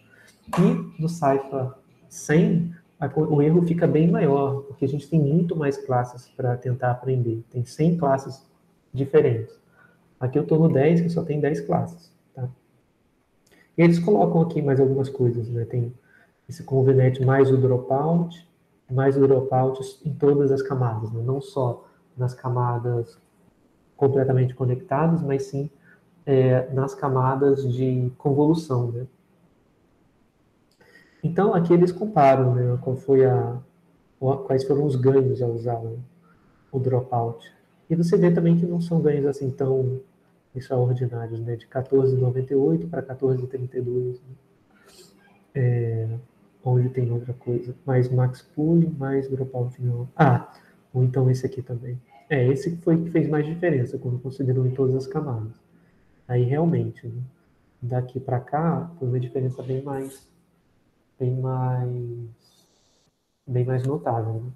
E no Cypher 100, o erro fica bem maior, porque a gente tem muito mais classes para tentar aprender. Tem 100 classes diferentes. Aqui eu estou no 10, que só tem 10 classes. Tá? E eles colocam aqui mais algumas coisas, né? Tem esse convnet mais o dropout em todas as camadas, né? Não só nas camadas completamente conectadas, mas sim nas camadas de convolução, né? Então, aqui eles comparam, né, quais foram os ganhos ao usar o dropout. E você vê também que não são ganhos assim tão extraordinários, né, de 14,98 para 14,32, né, onde tem outra coisa, mais max pooling, mais dropout não. Ou então esse aqui também. Esse foi que fez mais diferença, quando considerou em todas as camadas. Aí realmente, né, daqui para cá, foi uma diferença bem mais notável, né?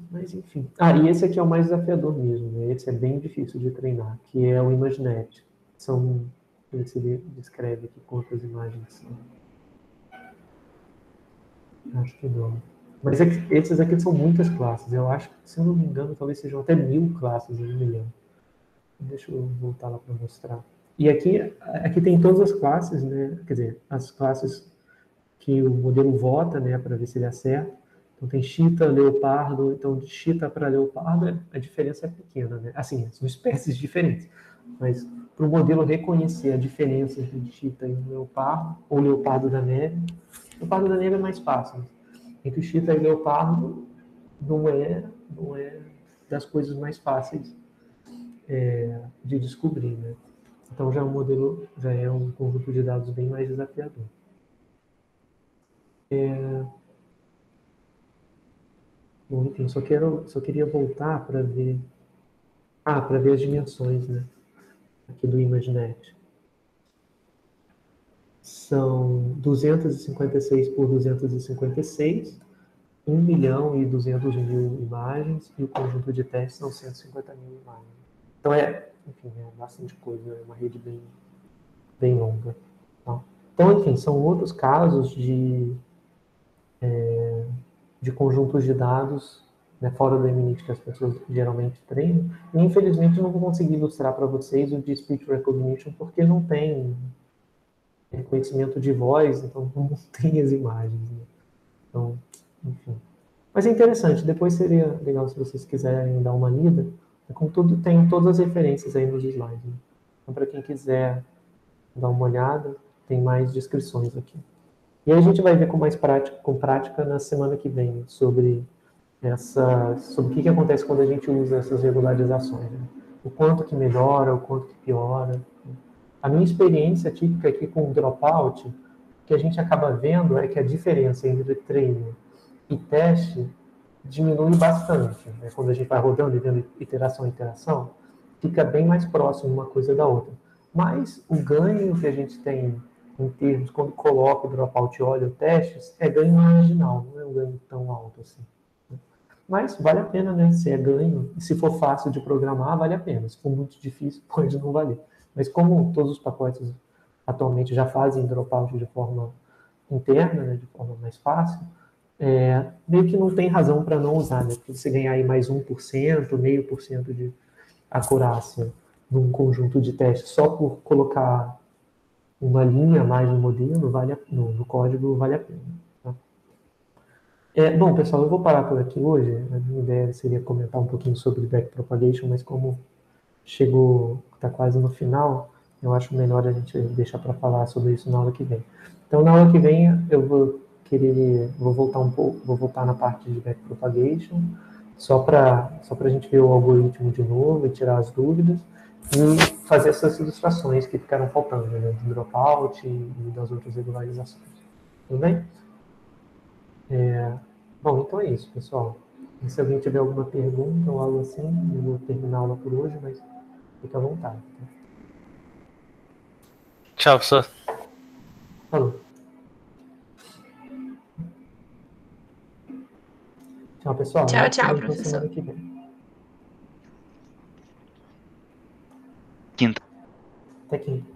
Mas enfim. E esse aqui é o mais desafiador mesmo, né? Esse é bem difícil de treinar, que é o ImageNet. Ele se descreve aqui quantas imagens são. Acho que não. Mas esses aqui são muitas classes. Eu acho que, se eu não me engano, talvez sejam até 1000 classes, eu não me lembro. Deixa eu voltar lá para mostrar. E aqui tem todas as classes, né? Quer dizer, as classes que o modelo vota, né, para ver se ele acerta. Então tem chita, leopardo, então de chita para leopardo a diferença é pequena, né? Assim, são espécies diferentes, mas para o modelo reconhecer a diferença entre chita e um leopardo, ou leopardo da neve é mais fácil. Entre chita e leopardo não é das coisas mais fáceis de descobrir, né? Então já é um conjunto de dados bem mais desafiador. Bom, enfim, só queria voltar para ver as dimensões, né, aqui do ImageNet. São 256 por 256, 1.200.000 imagens, e o conjunto de testes são 150.000 imagens. Então enfim, é bastante coisa, é uma rede bem longa. Tá? Então, enfim, são outros casos de conjuntos de dados, né, fora do MNIT, que as pessoas geralmente treinam. E, infelizmente, não vou conseguir ilustrar para vocês o de Speech Recognition, porque não tem reconhecimento de voz, então não tem as imagens. Né? Então, enfim. Mas é interessante, depois seria legal se vocês quiserem dar uma lida. Tem todas as referências aí nos slides. Né? Então, para quem quiser dar uma olhada, tem mais descrições aqui. E aí a gente vai ver com prática na semana que vem, sobre o que acontece quando a gente usa essas regularizações. Né? o quanto que melhora, o quanto que piora. A minha experiência típica aqui com o dropout, que a gente acaba vendo é que a diferença entre treino e teste diminui bastante. Né? Quando a gente vai rodando e vendo iteração a iteração, fica bem mais próximo uma coisa da outra. Mas o ganho que a gente tem em termos, quando coloca o dropout e olha os testes, é ganho marginal, não é um ganho tão alto assim. Mas vale a pena, né? Se é ganho, e se for fácil de programar, vale a pena. Se for muito difícil, pode não valer. Mas como todos os pacotes atualmente já fazem dropout de forma interna, né, de forma mais fácil, meio que não tem razão para não usar, né? Porque você ganhar aí mais 1%, 0,5% de acurácia num conjunto de testes só por colocar uma linha a mais no modelo, no código, vale a pena. Tá? Bom, pessoal, eu vou parar por aqui hoje. A minha ideia seria comentar um pouquinho sobre backpropagation, mas como está quase no final, eu acho melhor a gente deixar para falar sobre isso na aula que vem. Então, na aula que vem, eu vou voltar um pouco, vou voltar na parte de backpropagation, só para a gente ver o algoritmo de novo e tirar as dúvidas, e fazer essas ilustrações que ficaram faltando, né, do dropout e das outras regularizações. Tudo bem? Bom, então é isso, pessoal. E se alguém tiver alguma pergunta ou algo assim, eu vou terminar a aula por hoje, mas fica à vontade. Tá? Tchau, professor. Falou. Tchau, pessoal. Tchau, Então, professor. semana que vem. Quinta. Até quinta.